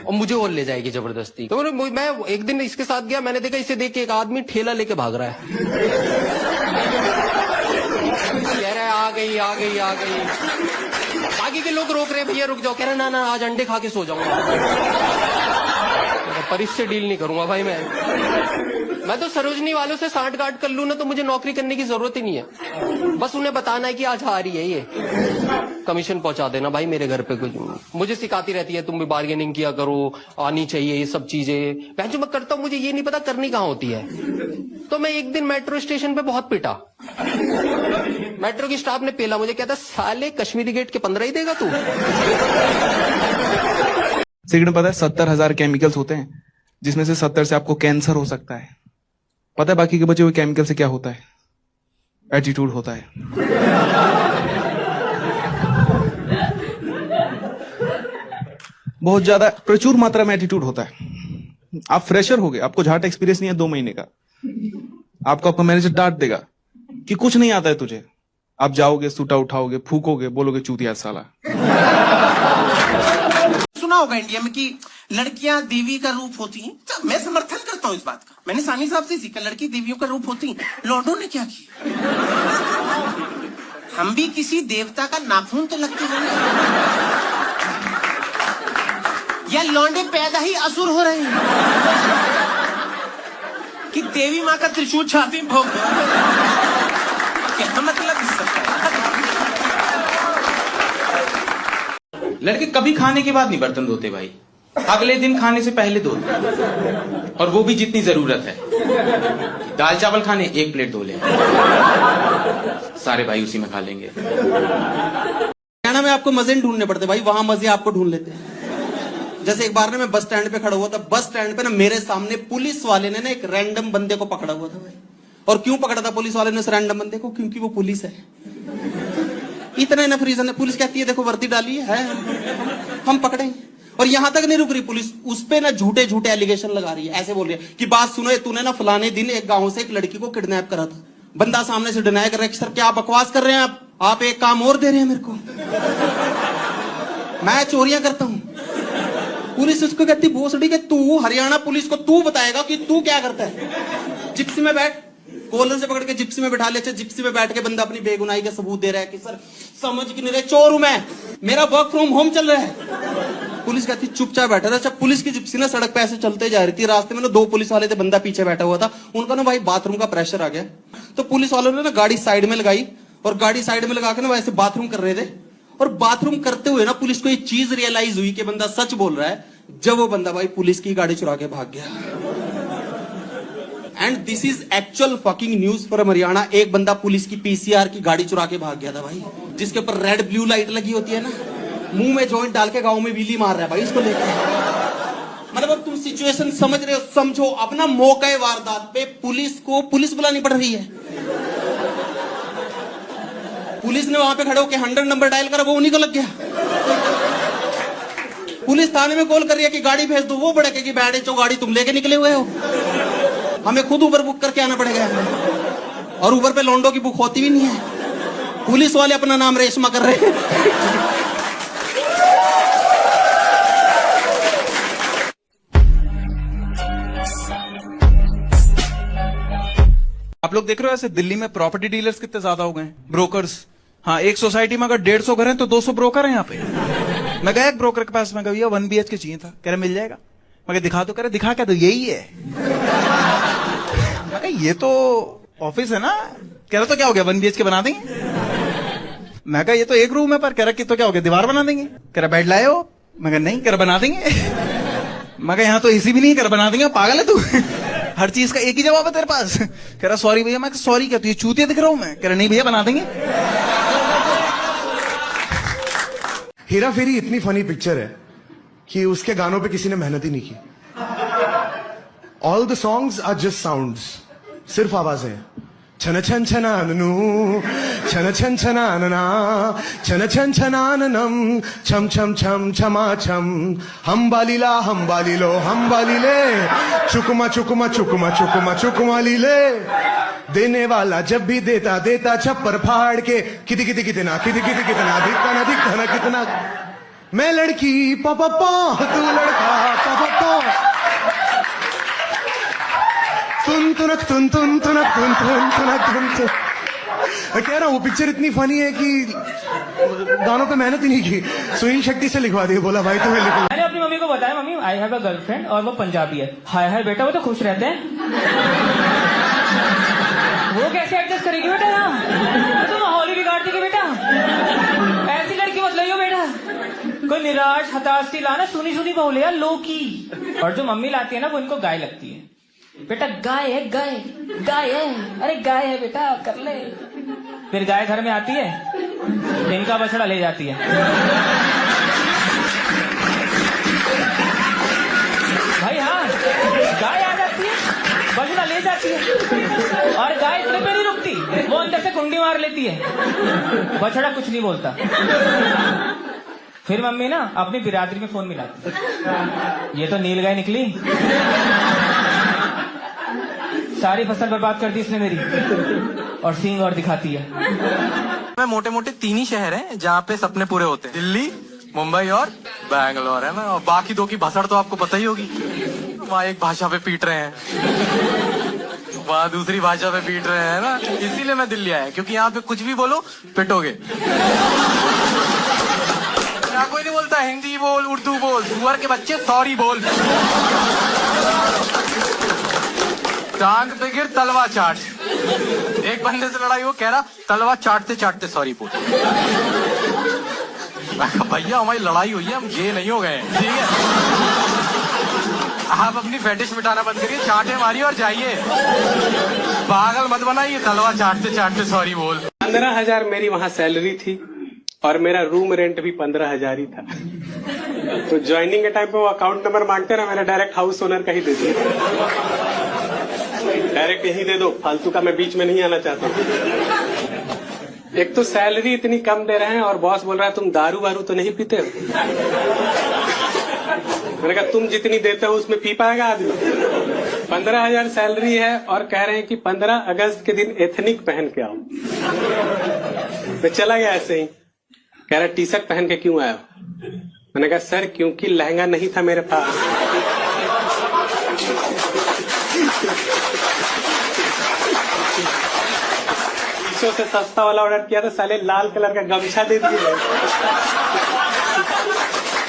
और मुझे और ले जाएगी जबरदस्ती। तो मैं एक दिन इसके साथ गया, मैंने देखा इसे देख के एक आदमी ठेला लेके भाग रहा है, कह रहा है आ गई आ गई आ गई। बाकी के लोग रोक रहे हैं, भैया रुक जाओ, कह रहे ना ना आज अंडे खा के सो जाऊंगा। पर इससे डील नहीं करूंगा भाई मैं तो सरोजनी वालों से सांठ-गांठ कर लूं ना तो मुझे नौकरी करने की जरूरत ही नहीं है। बस उन्हें बताना है कि आज आ रही है ये, कमीशन पहुंचा देना भाई मेरे घर पे। कुछ मुझे सिखाती रहती है तुम भी बार्गेनिंग किया करो, आनी चाहिए ये सब चीजें। मैं जो मैं करता हूं मुझे ये नहीं पता करनी कहाँ होती है। तो मैं एक दिन मेट्रो स्टेशन पे बहुत पिटा, मेट्रो की स्टाफ ने पेला मुझे, कहता साले कश्मीरी गेट के 15 ही देगा तू। सिगरेट में पता है 70,000 केमिकल्स होते हैं, जिसमें से 70 से आपको कैंसर हो सकता है। पता है बाकी के बचे हुए केमिकल से क्या होता है? एटीट्यूड होता है। बहुत ज्यादा प्रचुर मात्रा में एटीट्यूड होता है। आप फ्रेशर हो गए, आपको झाट एक्सपीरियंस नहीं है 2 महीने का, आपका मैनेजर डांट देगा कि कुछ नहीं आता है तुझे। आप जाओगे, सूटा उठाओगे, फूकोगे, बोलोगे चूतिया साला। सुना होगा इंडिया में कि लड़कियां देवी का रूप होती हैं। तो मैं समर्थन करता हूं इस बात का, मैंने सानी साहब से सीखा, लड़की देवियों का रूप होती हैं। लॉन्डो ने क्या किया? हम भी किसी देवता का नाखून तो लगते होंगे, या लौंडे पैदा ही असुर हो रहे हैं कि देवी माँ का त्रिशूल छाती में भोग दो। क्या मतलब इस सब का? लड़के कभी खाने के बाद नहीं बर्तन धोते भाई, अगले दिन खाने से पहले धोते, और वो भी जितनी जरूरत है। दाल चावल खाने 1 प्लेट धो ले, सारे भाई उसी में खा लेंगे। हरियाणा में आपको मजे ढूंढने पड़ते भाई, वहां मजे आपको ढूंढ लेते हैं। जैसे एक बार ना मैं बस स्टैंड पे खड़ा हुआ था, बस स्टैंड पे ना मेरे सामने पुलिस वाले ने ना एक रैंडम बंदे को पकड़ा हुआ था भाई। और क्यों पकड़ा था पुलिस वाले ने उस रैंडम बंदे को? क्योंकि वो पुलिस है। इतना इनफ रीजन है। पुलिस कहती है देखो वर्दी डाली है, हम पकड़ेंगे। और यहां तक नहीं रुक रही पुलिस, उस पे ना झूठे झूठे एलिगेशन लगा रही है। ऐसे बोल रही है कि बात सुनो, तूने ना फलाने दिन एक गांव से एक लड़की को किडनैप करा था। बंदा सामने से डिनाई कर रहा है कि सर क्या बकवास कर रहे हैं आप एक काम और दे रहे हैं मेरे को, मैं चोरियां करता हूं। पुलिस उसको कहती भोसड़ी के तू हरियाणा पुलिस को तू बताएगा कि तू क्या करता है। जिप्सी में बैठ, कॉलर से पकड़ के जिप्सी में बिठा ले। अच्छा जिप्सी में बैठ के बंदा अपनी बेगुनाही का सबूत दे रहा है कि सर समझ क्यों नहीं रहे, चोर हूं मैं, मेरा वर्क फ्रॉम होम चल रहा है। पुलिस कहती चुपचाप बैठा रहा। अच्छा पुलिस की जिप्सी ना सड़क पे ऐसे चलते जा रही थी, रास्ते में ना 2 पुलिस वाले थे, बंदा पीछे बैठा हुआ था। उनका ना भाई बाथरूम का प्रेशर आ गया, तो पुलिस वालों ने ना गाड़ी साइड में लगाई, और गाड़ी साइड में लगा के ना वैसे बाथरूम कर रहे थे। और बाथरूम करते हुए ना पुलिस को ये चीज रियलाइज हुई कि बंदा सच बोल रहा है, जब वो बंदा भाई पुलिस की गाड़ी चुरा के भाग गया। And this is actual fucking news for Haryana. एक बंदा पुलिस की पीसीआर की गाड़ी चुरा के भाग गया था भाई, जिसके ऊपर रेड ब्लू लाइट लगी होती है ना, मुंह में जॉइंट डाल के गांव में व्हीली मार रहा है भाई इसको लेकर। मतलब अब तुम सिचुएशन समझ रहे हो, समझो। अपना मौके वारदात पे पुलिस को पुलिस बुलानी पड़ रही है। पुलिस ने वहां पे खड़े होकर 100 नंबर डायल करा, वो उन्हीं को लग गया। पुलिस थाने में कॉल कर रही है कि गाड़ी भेज दो, वो भड़के कि बैठे चो गाड़ी तुम लेके निकले हुए हो, हमें खुद उबर बुक करके आना पड़ेगा। और उबर पे लॉन्डो की बुक होती भी नहीं है। पुलिस वाले अपना नाम रेशमा कर रहे हैं। आप लोग देख रहे हो ऐसे दिल्ली में प्रॉपर्टी डीलर्स कितने ज्यादा हो गए हैं, ब्रोकर्स। हाँ, एक सोसाइटी में अगर 150 घर हैं तो 200 ब्रोकर हैं यहाँ पे। मैं गया एक ब्रोकर के पास, मैं गया 1 BHK चाहिए था, कह रहे मिल जाएगा। मैं दिखा दो, कह रहे दिखा क्या दो, यही है। मैं ये तो ऑफिस है ना, कह रहा तो क्या हो गया 1 BHK बना देंगे। मैं कहा ये तो एक रूम है, पर कह रहा कि तो क्या हो गया दीवार बना देंगे। कह रहा बेड लाए हो, मैं कहा नहीं, कह रहा बना देंगे। मैं कहा यहाँ तो एसी भी नहीं, कह रहा बना देंगे। पागल है तू, हर चीज का एक ही जवाब है तेरे पास। कह रहा सॉरी भैया। मैं सॉरी क्या, तू ये चूतिया दिख रहा हूं मैं? कह रहा नहीं भैया बना देंगे। हेरा फेरी इतनी फनी पिक्चर है कि उसके गानों पे किसी ने मेहनत ही नहीं की। All the songs are just sounds, सिर्फ आवाजें हैं। छन छन छनाननु छन छन छनानना छन छन छनाननम छम छम छम छमा छम हम बालीला हम बालीलो हम बालीले चुकमा चुकमा चुकमा चुकमा चुकमा लीले देने वाला जब भी देता देता छप्पर फाड़ के किति किति कितना किति किति कितना दिखता ना कितना मैं लड़की पापा तू लड़का पापा तुन तुनक तुन तुन तुनक तुन तुन तुनक तुन तुन मैं कह रहा हूँ वो पिक्चर इतनी फनी है कि गानों पे मेहनत ही नहीं की, सुई शक्ति से लिखवा दी। बोला भाई तुम्हें लिखो। मैंने अपनी मम्मी को बताया, mummy I have a girlfriend और वो पंजाबी है। हाय हाय बेटा, वो तो खुश रहते हैं। वो कैसे एडजस्ट करेगी बेटा, यहाँ तो माहौल ही बिगाड़ देगी बेटा। ऐसी लड़की मत लाइयो बेटा, कोई निराश हताश सी लाना, सुनी सुनी बहू ले यार, लो की। और जो मम्मी लाती है ना वो इनको गाय लगती है। बेटा गाय है, गाय गाय है, अरे गाय है बेटा, कर ले। फिर गाय घर में आती है, इनका बछड़ा ले जाती है। भाई हाँ, गाय आ जाती है, बछड़ा ले जाती है, और गाय इतने पे नहीं रुकती, वो अंदर से कुंडी मार लेती है। बछड़ा कुछ नहीं बोलता। फिर मम्मी ना अपनी बिरादरी में फोन मिलाती है, ये तो नील गाय निकली, सारी फसल बर्बाद कर दी इसने मेरी, और सींग और दिखाती है। में मोटे मोटे 3 ही शहर हैं जहाँ पे सपने पूरे होते हैं, दिल्ली, मुंबई और बैंगलोर, है ना। और बाकी 2 की भसड़ तो आपको पता ही होगी। वहाँ एक भाषा पे पीट रहे हैं, वहाँ दूसरी भाषा पे पीट रहे हैं ना। इसीलिए मैं दिल्ली आया, क्योंकि यहाँ पे कुछ भी बोलो पिटोगे। यहाँ कोई नहीं बोलता हिंदी बोल, उर्दू बोल, सुअर के बच्चे सॉरी बोल। टांग पे गिर तलवा चाट। एक बंदे से लड़ाई, वो कह रहा तलवा चाटते चाटते सॉरी बोल। भैया हमारी लड़ाई हुई है, हम ये नहीं हो गए, ठीक है। आप अपनी फेटिश मिटाना बंद करिए, चाटे मारिए और जाइए, पागल मत बनाइए। तलवा चाटते चाटते सॉरी बोल। 15,000 मेरी वहां सैलरी थी और मेरा रूम रेंट भी 15,000 ही था। तो ज्वाइनिंग के टाइम पे वो अकाउंट नंबर मांगते ना, मेरा डायरेक्ट हाउस ओनर का ही दे दिया, डायरेक्ट यही दे दो, फालतू का मैं बीच में नहीं आना चाहता। एक तो सैलरी इतनी कम दे रहे हैं और बॉस बोल रहा है तुम दारू वारू तो नहीं पीते हो। मैंने कहा तुम जितनी देते हो उसमें पी पाएगा आदमी। 15,000 सैलरी है और कह रहे हैं कि 15 अगस्त के दिन एथनिक पहन के आओ। मैं चला गया ऐसे ही, कह रहा टी शर्ट पहन के क्यों आया? मैंने कहा सर क्योंकि लहंगा नहीं था मेरे पास। मीशो से सस्ता वाला ऑर्डर किया था, साले लाल कलर का गमछा दे दिए।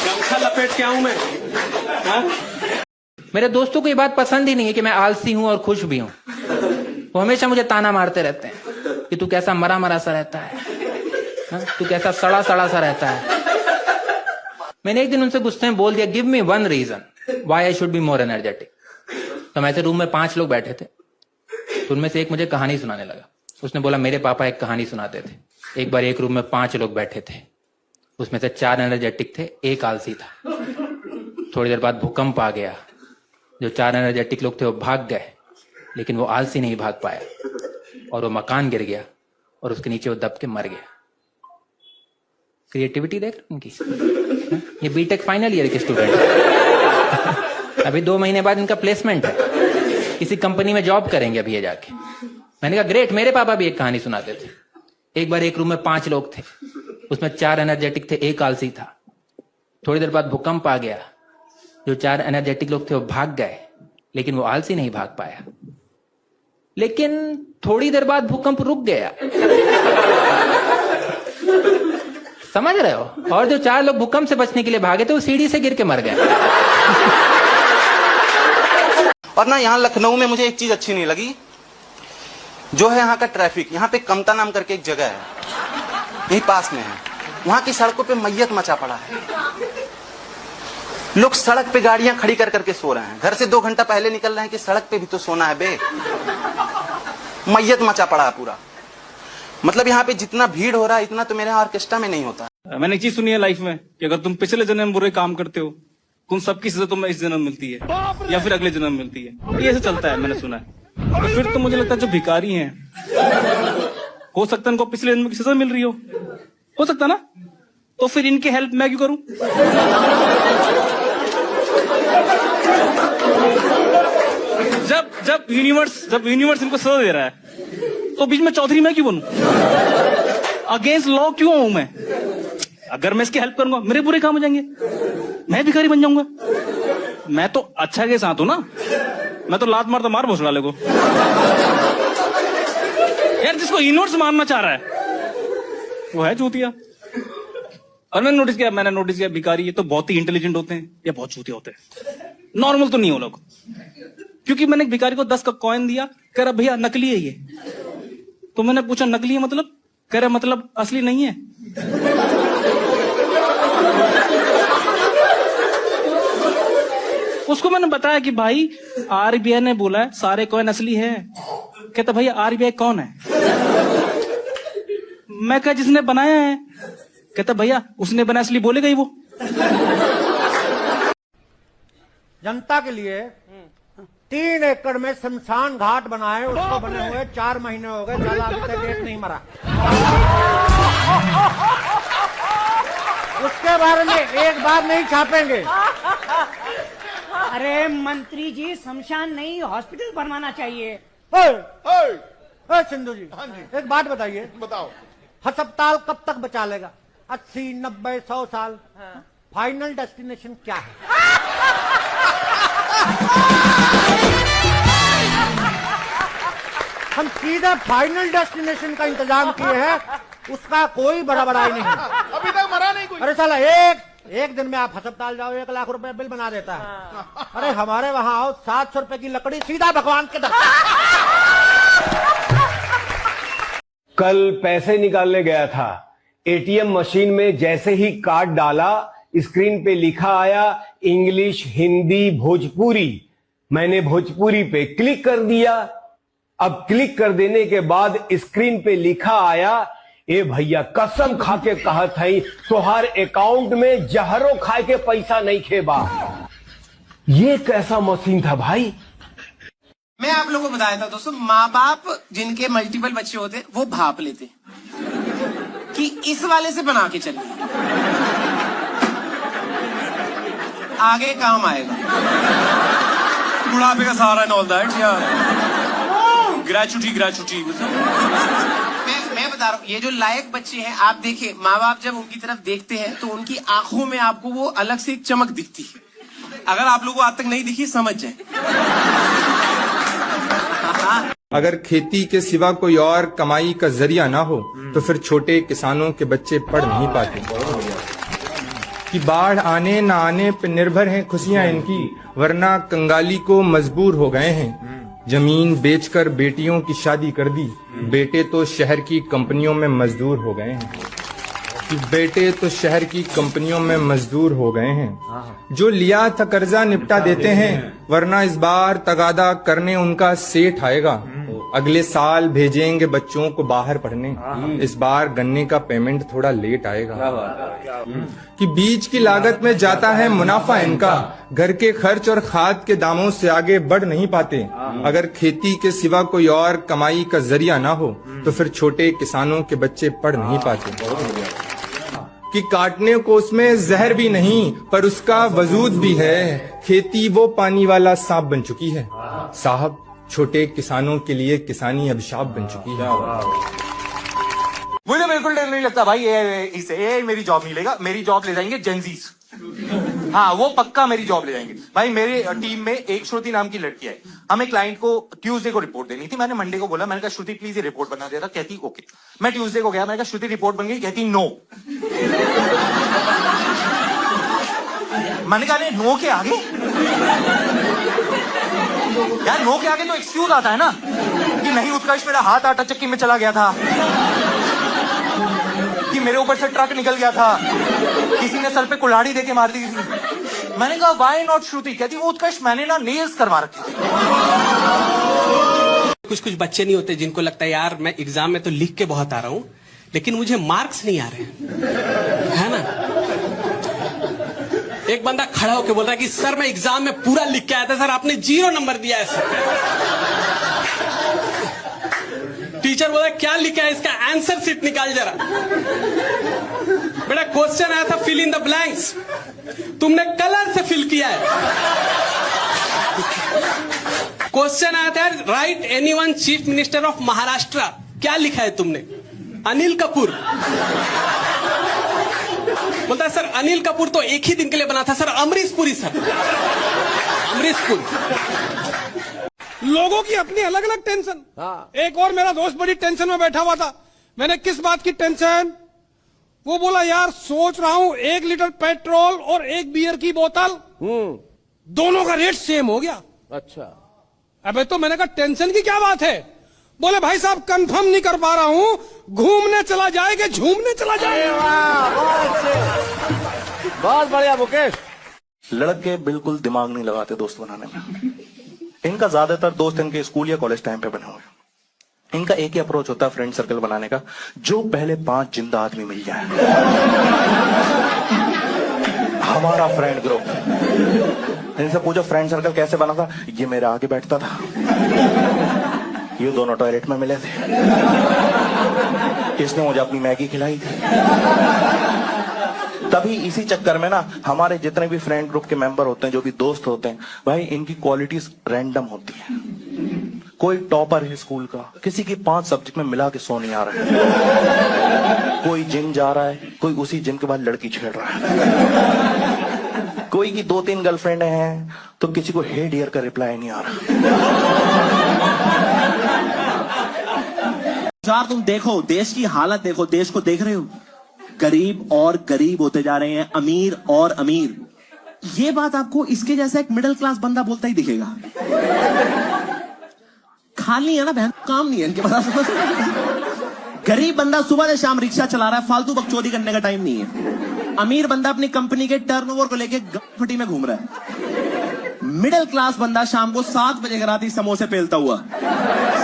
गमछा लपेट के आऊं मैं, हाँ? मेरे दोस्तों को ये बात पसंद ही नहीं है कि मैं आलसी हूं और खुश भी हूं। वो हमेशा मुझे ताना मारते रहते हैं कि तू कैसा मरा मरा सा रहता है, हाँ? तू कैसा सड़ा सड़ा सा रहता है। मैंने एक दिन उनसे गुस्से में बोल दिया, give me 1 reason why I should be more energetic. तो मैं रूम में 5 लोग बैठे थे, तो उनमें से एक मुझे कहानी सुनाने लगा। उसने बोला मेरे पापा एक कहानी सुनाते थे। एक बार एक रूम में 5 लोग बैठे थे, उसमें से 4 एनर्जेटिक थे, एक आलसी था। थोड़ी देर बाद भूकंप आ गया, जो 4 एनर्जेटिक लोग थे वो भाग गए, लेकिन वो आलसी नहीं भाग पाया, और वो मकान गिर गया और उसके नीचे वो दब के मर गया। क्रिएटिविटी देख उनकी। ये बीटेक फाइनल ईयर के स्टूडेंट, अभी 2 महीने बाद इनका प्लेसमेंट है, किसी कंपनी में जॉब करेंगे अभी ये जाके। मैंने कहा ग्रेट, मेरे पापा भी एक कहानी सुनाते थे। एक बार एक रूम में 5 लोग थे, उसमें 4 एनर्जेटिक थे, एक आलसी था। थोड़ी देर बाद भूकंप आ गया, जो 4 एनर्जेटिक लोग थे वो भाग गए, लेकिन वो आलसी नहीं भाग पाया। लेकिन थोड़ी देर बाद भूकंप रुक गया, समझ रहे हो? और जो 4 लोग भूकंप से बचने के लिए भागे थे वो सीढ़ी से गिर के मर गए। और ना यहाँ लखनऊ में मुझे एक चीज अच्छी नहीं लगी, जो है यहाँ का ट्रैफिक। यहाँ पे कमता नाम करके एक जगह है, यही पास में है, वहां की सड़कों पे मैयत मचा पड़ा है। लोग सड़क पे गाड़ियां खड़ी कर करके सो रहे हैं, घर से 2 घंटा पहले निकल रहे हैं कि सड़क पे भी तो सोना है बे। मैयत मचा पड़ा है पूरा। मतलब यहाँ पे जितना भीड़ हो रहा है इतना तो मेरे ऑर्केस्ट्रा में नहीं होता। मैंने एक चीज सुनी है लाइफ में कि अगर तुम पिछले जन्म में बुरे काम करते हो, तुम सबकी सजा तुम्हें इस जन्म मिलती है या फिर अगले जन्म मिलती है। ये ऐसे चलता है, मैंने सुना है। तो फिर तो मुझे लगता है जो भिखारी हैं, हो सकता है इनको पिछले जन्म की सजा मिल रही हो सकता ना, तो फिर इनकी हेल्प मैं क्यों करूं? जब यूनिवर्स इनको सजा दे रहा है तो बीच में चौधरी मैं क्यों बनूं? अगेंस्ट लॉ क्यों हूं मैं? अगर मैं इसकी हेल्प करूंगा मेरे बुरे काम हो जाएंगे, मैं भिखारी बन जाऊंगा। मैं तो अच्छा के साथ हूं ना, मैं तो लात मारता मार भोसड़ा ले को। यार जिसको यूनिवर्स मारना चाह रहा है वो है चूतिया। और मैंने नोटिस किया भिखारी ये तो बहुत ही इंटेलिजेंट होते हैं या बहुत चूतिया होते हैं, नॉर्मल तो नहीं हो लोग। क्योंकि मैंने एक भिखारी को 10 का कॉइन दिया, कह रहा भैया नकली है ये। तो मैंने पूछा नकली है मतलब? कह रहा मतलब असली नहीं है। उसको मैंने बताया कि भाई आरबीआई ने बोला है सारे कॉइन असली है। कहता भैया आरबीआई कौन है? मैं कहा जिसने बनाया है। कहता भैया उसने बनाया इसलिए बोलेगा ही वो। जनता के लिए 3 एकड़ में शमशान घाट बनाए, उसको बने हुए 4 महीने हो गए, साला अभी तक एक नहीं मरा। उसके बारे में एक बार नहीं छापेंगे। अरे मंत्री जी शमशान नहीं हॉस्पिटल बनवाना चाहिए। सिंधु जी, एक बात बताइए, बताओ अस्पताल कब तक बचा लेगा? 80, 90, 100 साल? फाइनल डेस्टिनेशन क्या है? हम सीधे फाइनल डेस्टिनेशन का इंतजाम किए हैं, उसका कोई बड़ा बड़ाई नहीं। अभी तक मरा नहीं कोई। अरे साला एक दिन में आप अस्पताल जाओ 1 लाख रुपए बिल बना देता है। अरे हमारे वहां आओ 700 रुपए की लकड़ी सीधा भगवान के दर। कल पैसे निकालने गया था, एटीएम मशीन में जैसे ही कार्ड डाला स्क्रीन पे लिखा आया इंग्लिश, हिंदी, भोजपुरी। मैंने भोजपुरी पे क्लिक कर दिया। अब क्लिक कर देने के बाद स्क्रीन पे लिखा आया ए भैया कसम खा के कहा था तोहार अकाउंट में जहरों खाए के पैसा नहीं खेबा। ये कैसा मशीन था भाई? मैं आप लोगों को बताया था दोस्तों, माँ बाप जिनके मल्टीपल बच्चे होते वो भाप लेते कि इस वाले से बना के चलिए आगे काम आएगा, बुढ़ापे का सहारा एंड ऑल दैट यार, ग्रेचुटी। मैं बता रहा हूँ ये जो लायक बच्चे हैं, आप देखिए माँ बाप जब उनकी तरफ देखते हैं तो उनकी आंखों में आपको वो अलग से एक चमक दिखती है। अगर आप लोगों को आज तक नहीं दिखी समझ जाए। अगर खेती के सिवा कोई और कमाई का जरिया ना हो तो फिर छोटे किसानों के बच्चे पढ़ नहीं पाते। कि बाढ़ आने ना आने पे निर्भर हैं खुशियां इनकी, वरना कंगाली को मजबूर हो गए हैं। जमीन बेचकर बेटियों की शादी कर दी, बेटे तो शहर की कंपनियों में मजदूर हो गए हैं। कि बेटे तो शहर की कंपनियों में मजदूर हो गए हैं। जो लिया था कर्जा निपटा देते हैं, वरना इस बार तगादा करने उनका सेठ आएगा। अगले साल भेजेंगे बच्चों को बाहर पढ़ने, इस बार गन्ने का पेमेंट थोड़ा लेट आएगा। कि बीज की लागत में जाता है मुनाफा इनका, घर के खर्च और खाद के दामों से आगे बढ़ नहीं पाते। अगर खेती के सिवा कोई और कमाई का जरिया ना हो तो फिर छोटे किसानों के बच्चे पढ़ नहीं पाते। कि काटने को उसमें जहर भी नहीं पर उसका वजूद भी है, खेती वो पानी वाला सांप बन चुकी है। साहब छोटे किसानों के लिए किसानी अभिशाप बन चुकी है। मुझे बिल्कुल डर नहीं लगता भाई इसे मेरी जॉब नहीं लेगा, मेरी जॉब ले जाएंगे जेंजीज। हाँ वो पक्का मेरी जॉब ले जाएंगे भाई। मेरे टीम में एक श्रुति नाम की लड़की है, हमें क्लाइंट को ट्यूसडे को रिपोर्ट देनी थी। मैंने मंडे को बोला, मैंने कहा श्रुति प्लीज ये रिपोर्ट बना देता। कहती ओके। मैं ट्यूसडे को गया, मैंने कहा श्रुति रिपोर्ट बन गई? कहती नो। मैंने कहा नो के आगे यार, नो के आगे तो एक्सक्यूज आता है ना कि नहीं उत्कर्ष मेरा हाथ आटा चक्की में चला गया था, कि मेरे ऊपर से ट्रक निकल गया था, किसी ने सर पे कुल्हाड़ी देके मार दी थी। मैंने कहा व्हाई नॉट श्रुति? कहती वो उत्कर्ष मैंने ना नेल्स करवा रखे थे। कुछ बच्चे नहीं होते जिनको लगता है यार मैं एग्जाम में तो लिख के बहुत आ रहा हूं लेकिन मुझे मार्क्स नहीं आ रहे, है ना। एक बंदा खड़ा होकर बोल रहा है कि सर मैं एग्जाम में पूरा लिख के आया था, सर आपने 0 नंबर दिया है सर। टीचर बोला क्या लिखा है इसका आंसर शीट निकाल जरा। बेटा क्वेश्चन आया था फिल इन द ब्लैंक्स, तुमने कलर से फिल किया है। क्वेश्चन आया था right anyone chief minister of Maharashtra, क्या लिखा है तुमने? अनिल कपूर। बोलता है सर अनिल कपूर तो एक ही दिन के लिए बना था सर, अमरीश पुरी सर, अमरीश पुरी। लोगों की अपनी अलग अलग टेंशन। एक और मेरा दोस्त बड़ी टेंशन में बैठा हुआ था। मैंने किस बात की टेंशन? वो बोला यार सोच रहा हूं 1 लीटर पेट्रोल और 1 बियर की बोतल दोनों का रेट सेम हो गया। अच्छा। अबे तो मैंने कहा टेंशन की क्या बात है? बोले भाई साहब कंफर्म नहीं कर पा रहा हूं, घूमने चला जाए कि झूमने चला जाए। बहुत बढ़िया मुकेश। लड़के बिल्कुल दिमाग नहीं लगाते दोस्त बनाने में। इनका ज्यादातर दोस्त इनके स्कूल या कॉलेज टाइम पे बने हुए हैं। इनका एक ही अप्रोच होता है फ्रेंड सर्कल बनाने का, जो पहले 5 जिंदा आदमी मिल जाए। हमारा फ्रेंड ग्रुप। इनसे पूछो फ्रेंड सर्कल कैसे बना था? ये मेरे आगे बैठता था, ये दोनों टॉयलेट में मिले थे, इसने मुझे अपनी मैगी खिलाई थी। तभी इसी चक्कर में ना हमारे जितने भी फ्रेंड ग्रुप के मेंबर होते हैं, जो भी दोस्त होते हैं, भाई इनकी क्वालिटीज रैंडम होती है। कोई टॉपर है स्कूल का, किसी की 5 सब्जेक्ट में मिला के 100 नहीं आ रहा है। कोई जिम जा रहा है, कोई उसी जिम के बाद लड़की छेड़ रहा है। कोई की 2-3 गर्लफ्रेंड हैं तो किसी को हे डियर का रिप्लाई नहीं आ रहा। यार तुम देखो देश की हालत, देखो देश को देख रहे हो, गरीब और गरीब होते जा रहे हैं, अमीर और अमीर। ये बात आपको इसके जैसा एक मिडिल क्लास बंदा बोलता ही दिखेगा। खाली है ना बहन, काम नहीं है इनके पास। गरीब बंदा सुबह से शाम रिक्शा चला रहा है, फालतू बकचोदी करने का टाइम नहीं है। अमीर बंदा अपनी कंपनी के टर्नओवर को लेके फटी में घूम रहा है। मिडिल क्लास बंदा शाम को 7 बजे राती समोसे पेलता हुआ।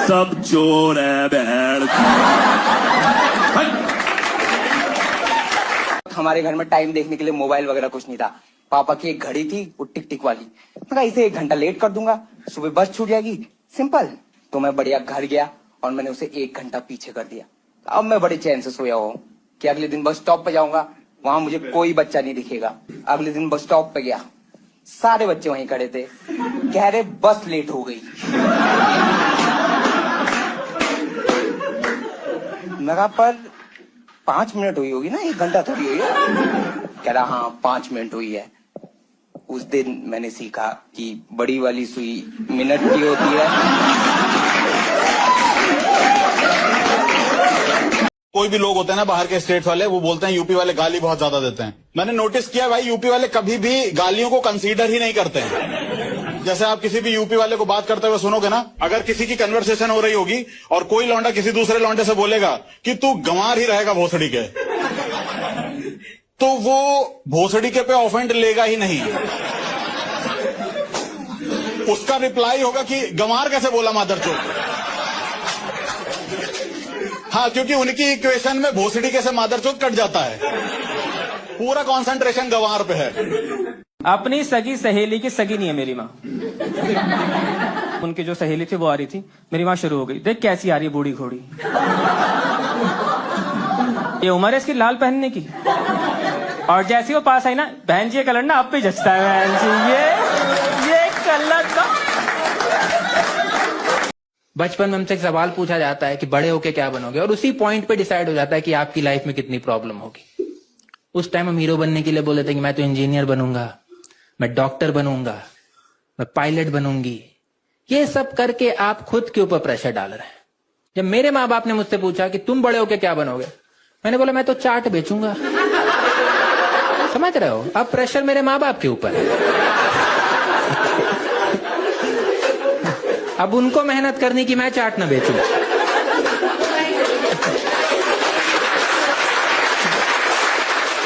सब चोर है बहन। हमारे घर में टाइम देखने के लिए मोबाइल वगैरह कुछ नहीं था। पापा की एक घड़ी थी, वो टिक टिक वाली। मैं कहा इसे 1 घंटा लेट कर दूंगा, सुबह बस छूट जाएगी, सिंपल। तो मैं बढ़िया घर गया और मैंने उसे 1 घंटा पीछे कर दिया। अब मैं बड़े चैन से सोया हुआ हूँ कि अगले दिन बस स्टॉप पे जाऊंगा, वहां मुझे कोई बच्चा नहीं दिखेगा। अगले दिन बस स्टॉप पे गया, सारे बच्चे वहीं खड़े थे, कह रहे बस लेट हो गई। मैं कहा पर 5 मिनट हुई होगी ना, 1 घंटा थोड़ी हुई है। कह रहा हाँ 5 मिनट हुई है। उस दिन मैंने सीखा कि बड़ी वाली सुई मिनट की होती है। कोई भी लोग होते हैं ना बाहर के स्टेट वाले, वो बोलते हैं यूपी वाले गाली बहुत ज्यादा देते हैं। मैंने नोटिस किया भाई यूपी वाले कभी भी गालियों को कंसीडर ही नहीं करते हैं। जैसे आप किसी भी यूपी वाले को बात करते हुए सुनोगे ना, अगर किसी की कन्वर्सेशन हो रही होगी और कोई लौंडा किसी दूसरे लौंडे से बोलेगा कि तू गंवार ही रहेगा भोसड़ी के, तो वो भोसड़ी के पे ऑफेंड लेगा ही नहीं। उसका रिप्लाई होगा कि गंवार कैसे बोला मादरचोद। हाँ, क्योंकि उनकी इक्वेशन में भोसड़ी कैसे मादरचोद कट जाता है। पूरा कंसंट्रेशन गंवार पे है। अपनी सगी सहेली की सगी नहीं है मेरी माँ। उनकी जो सहेली थी वो आ रही थी, मेरी माँ शुरू हो गई, देख कैसी आ रही है बूढ़ी घोड़ी। ये उम्र है इसकी लाल पहनने की। और जैसी वो पास आई ना, बहन जी ये कलर ना अब भी जचता है बहन जी, ये कलर का। बचपन में हमसे एक सवाल पूछा जाता है कि बड़े होके क्या बनोगे, और उसी पॉइंट पे डिसाइड हो जाता है कि आपकी लाइफ में कितनी प्रॉब्लम होगी। उस टाइम हम हीरो बनने के लिए बोले थे कि मैं तो इंजीनियर बनूंगा, मैं डॉक्टर बनूंगा, मैं पायलट बनूंगी। ये सब करके आप खुद के ऊपर प्रेशर डाल रहे हैं। जब मेरे माँ बाप ने मुझसे पूछा कि तुम बड़े होके क्या बनोगे, मैंने बोला मैं तो चाट बेचूंगा। समझ रहे हो, अब प्रेशर मेरे माँ बाप के ऊपर है। अब उनको मेहनत करनी कि मैं चाट न बेचूं।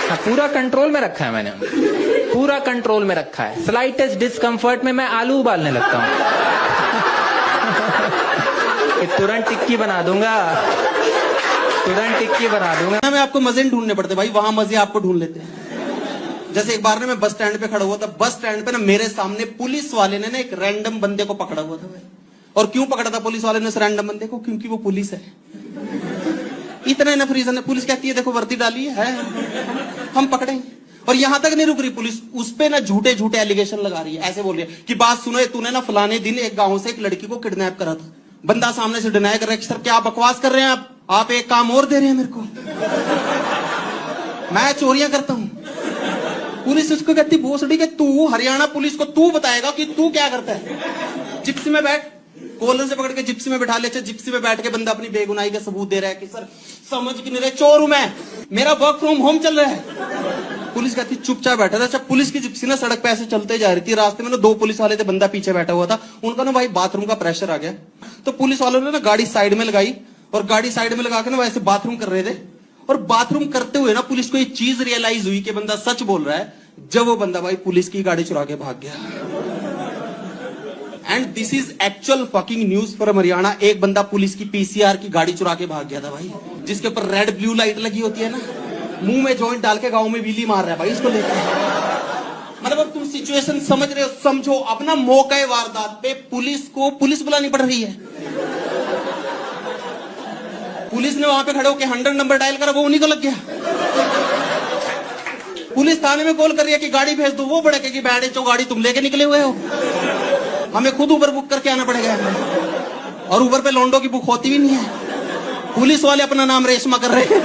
हाँ, पूरा कंट्रोल में रखा है मैंने, पूरा कंट्रोल में रखा है। स्लाइटेस्ट डिस्कंफर्ट में मैं आलू उबालने लगता हूँ। तुरंत टिक्की बना दूंगा, तुरंत टिक्की बना दूंगा। हमें आपको मजे नहीं ढूंढने पड़ते भाई, वहां मजे आपको ढूंढ लेते हैं। जैसे एक बार ना मैं बस स्टैंड पे खड़ा हुआ था, बस स्टैंड पे ना मेरे सामने पुलिस वाले ने ना एक रैंडम बंदे को पकड़ा हुआ था भाई, और क्यों पकड़ा था पुलिस वाले ने उस रैंडम बंदे को? क्योंकि वो पुलिस है। इतना इनफ रीजन है। पुलिस कहती है देखो वर्दी डाली है, हम पकड़ेंगे। और यहां तक नहीं रुक रही पुलिस, उस पे ना झूठे झूठे एलिगेशन लगा रही है। ऐसे बोल रही है कि बात सुनो, तूने ना फलाने दिन एक गांव से एक लड़की को किडनैप करा था। बंदा सामने से डिनाई कर रहा है कि सर क्या बकवास कर रहे हैं आप एक काम और दे रहे हैं मेरे को, मैं चोरियां करता हूं। पुलिस उसको कहती भोसड़ी के तू हरियाणा पुलिस को तू बताएगा कि तू क्या करता है। जिप्सी में बैठ, कॉलर से पकड़ के जिप्सी में बिठा ले। जिप्सी में बैठ के बंदा अपनी बेगुनाही का सबूत दे रहा है कि सर समझ के नहीं रहे, चोर हूं मैं, मेरा वर्क फ्रॉम होम चल रहा है। पुलिस कहती चुपचाप बैठा था। अच्छा, पुलिस की जिप्सी ना सड़क पे ऐसे चलते जा रही थी, रास्ते में ना 2 पुलिस वाले थे, बंदा पीछे बैठा हुआ था। उनका ना भाई बाथरूम का प्रेशर आ गया, तो पुलिस वालों ने ना गाड़ी साइड में लगाई, और गाड़ी साइड में लगा के ना वैसे बाथरूम कर रहे थे। और बाथरूम करते हुए ना पुलिस को एक चीज रियलाइज हुई कि बंदा सच बोल रहा है, जब वो बंदा भाई पुलिस की गाड़ी चुरा के भाग गया। And this is actual fucking news from Haryana. एक बंदा पुलिस की पीसीआर की गाड़ी चुरा के भाग गया था भाई, जिसके ऊपर रेड ब्लू लाइट लगी होती है ना, मुंह में जॉइंट डाल के गांव में बिजली मार रहा है भाई इसको लेकर। मतलब अब तुम सिचुएशन समझ रहे हो, समझो। अपना मौके वारदात पे पुलिस को पुलिस बुलानी पड़ रही है। पुलिस ने वहां पे खड़े होकर 100 नंबर डायल करा, वो उन्हीं को लग गया। पुलिस थाने में कॉल कर रही है कि गाड़ी भेज दो, वो बड़े कि बैठे चो गाड़ी तुम लेके निकले हुए हो, हमें खुद ऊबर बुक करके आना पड़ेगा। और ऊबर पे लोंडो की बुक होती भी नहीं है। पुलिस वाले अपना नाम रेशमा कर रहे हैं।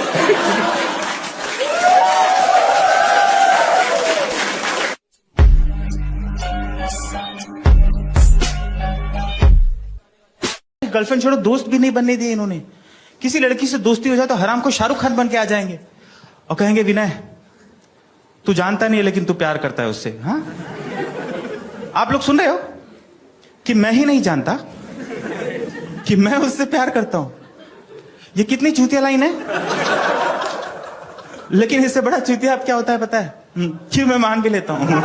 गर्लफ्रेंड छोड़ो, दोस्त भी नहीं बनने दिए इन्होंने। किसी लड़की से दोस्ती हो जाए तो हराम को शाहरुख खान बन के आ जाएंगे और कहेंगे विनय तू जानता नहीं है लेकिन तू प्यार करता है उससे। हाँ, आप लोग सुन रहे हो कि मैं ही नहीं जानता कि मैं उससे प्यार करता हूं। ये कितनी चूतिया लाइन है। लेकिन इससे बड़ा चूतिया अब क्या होता है पता है? क्यों मैं मान भी लेता हूं।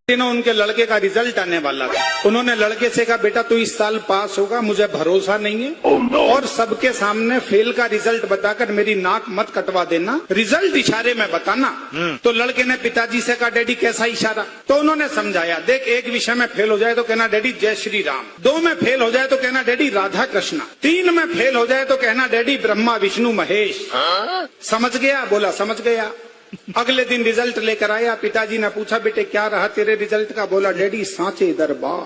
दिनों उनके लड़के का रिजल्ट आने वाला था। उन्होंने लड़के से कहा बेटा तू इस साल पास होगा, मुझे भरोसा नहीं है, और सबके सामने फेल का रिजल्ट बताकर मेरी नाक मत कटवा देना, रिजल्ट इशारे में बताना। तो लड़के ने पिताजी से कहा डैडी कैसा इशारा? तो उन्होंने समझाया, देख एक विषय में फेल हो जाए तो कहना डैडी जय श्री राम, 2 में फेल हो जाए तो कहना डैडी राधा कृष्णा, 3 में फेल हो जाए तो कहना डैडी ब्रह्मा विष्णु महेश। समझ गया? बोला समझ गया। अगले दिन रिजल्ट लेकर आया, पिताजी ने पूछा बेटे क्या रहा तेरे रिजल्ट का? बोला डैडी सांचे दरबार।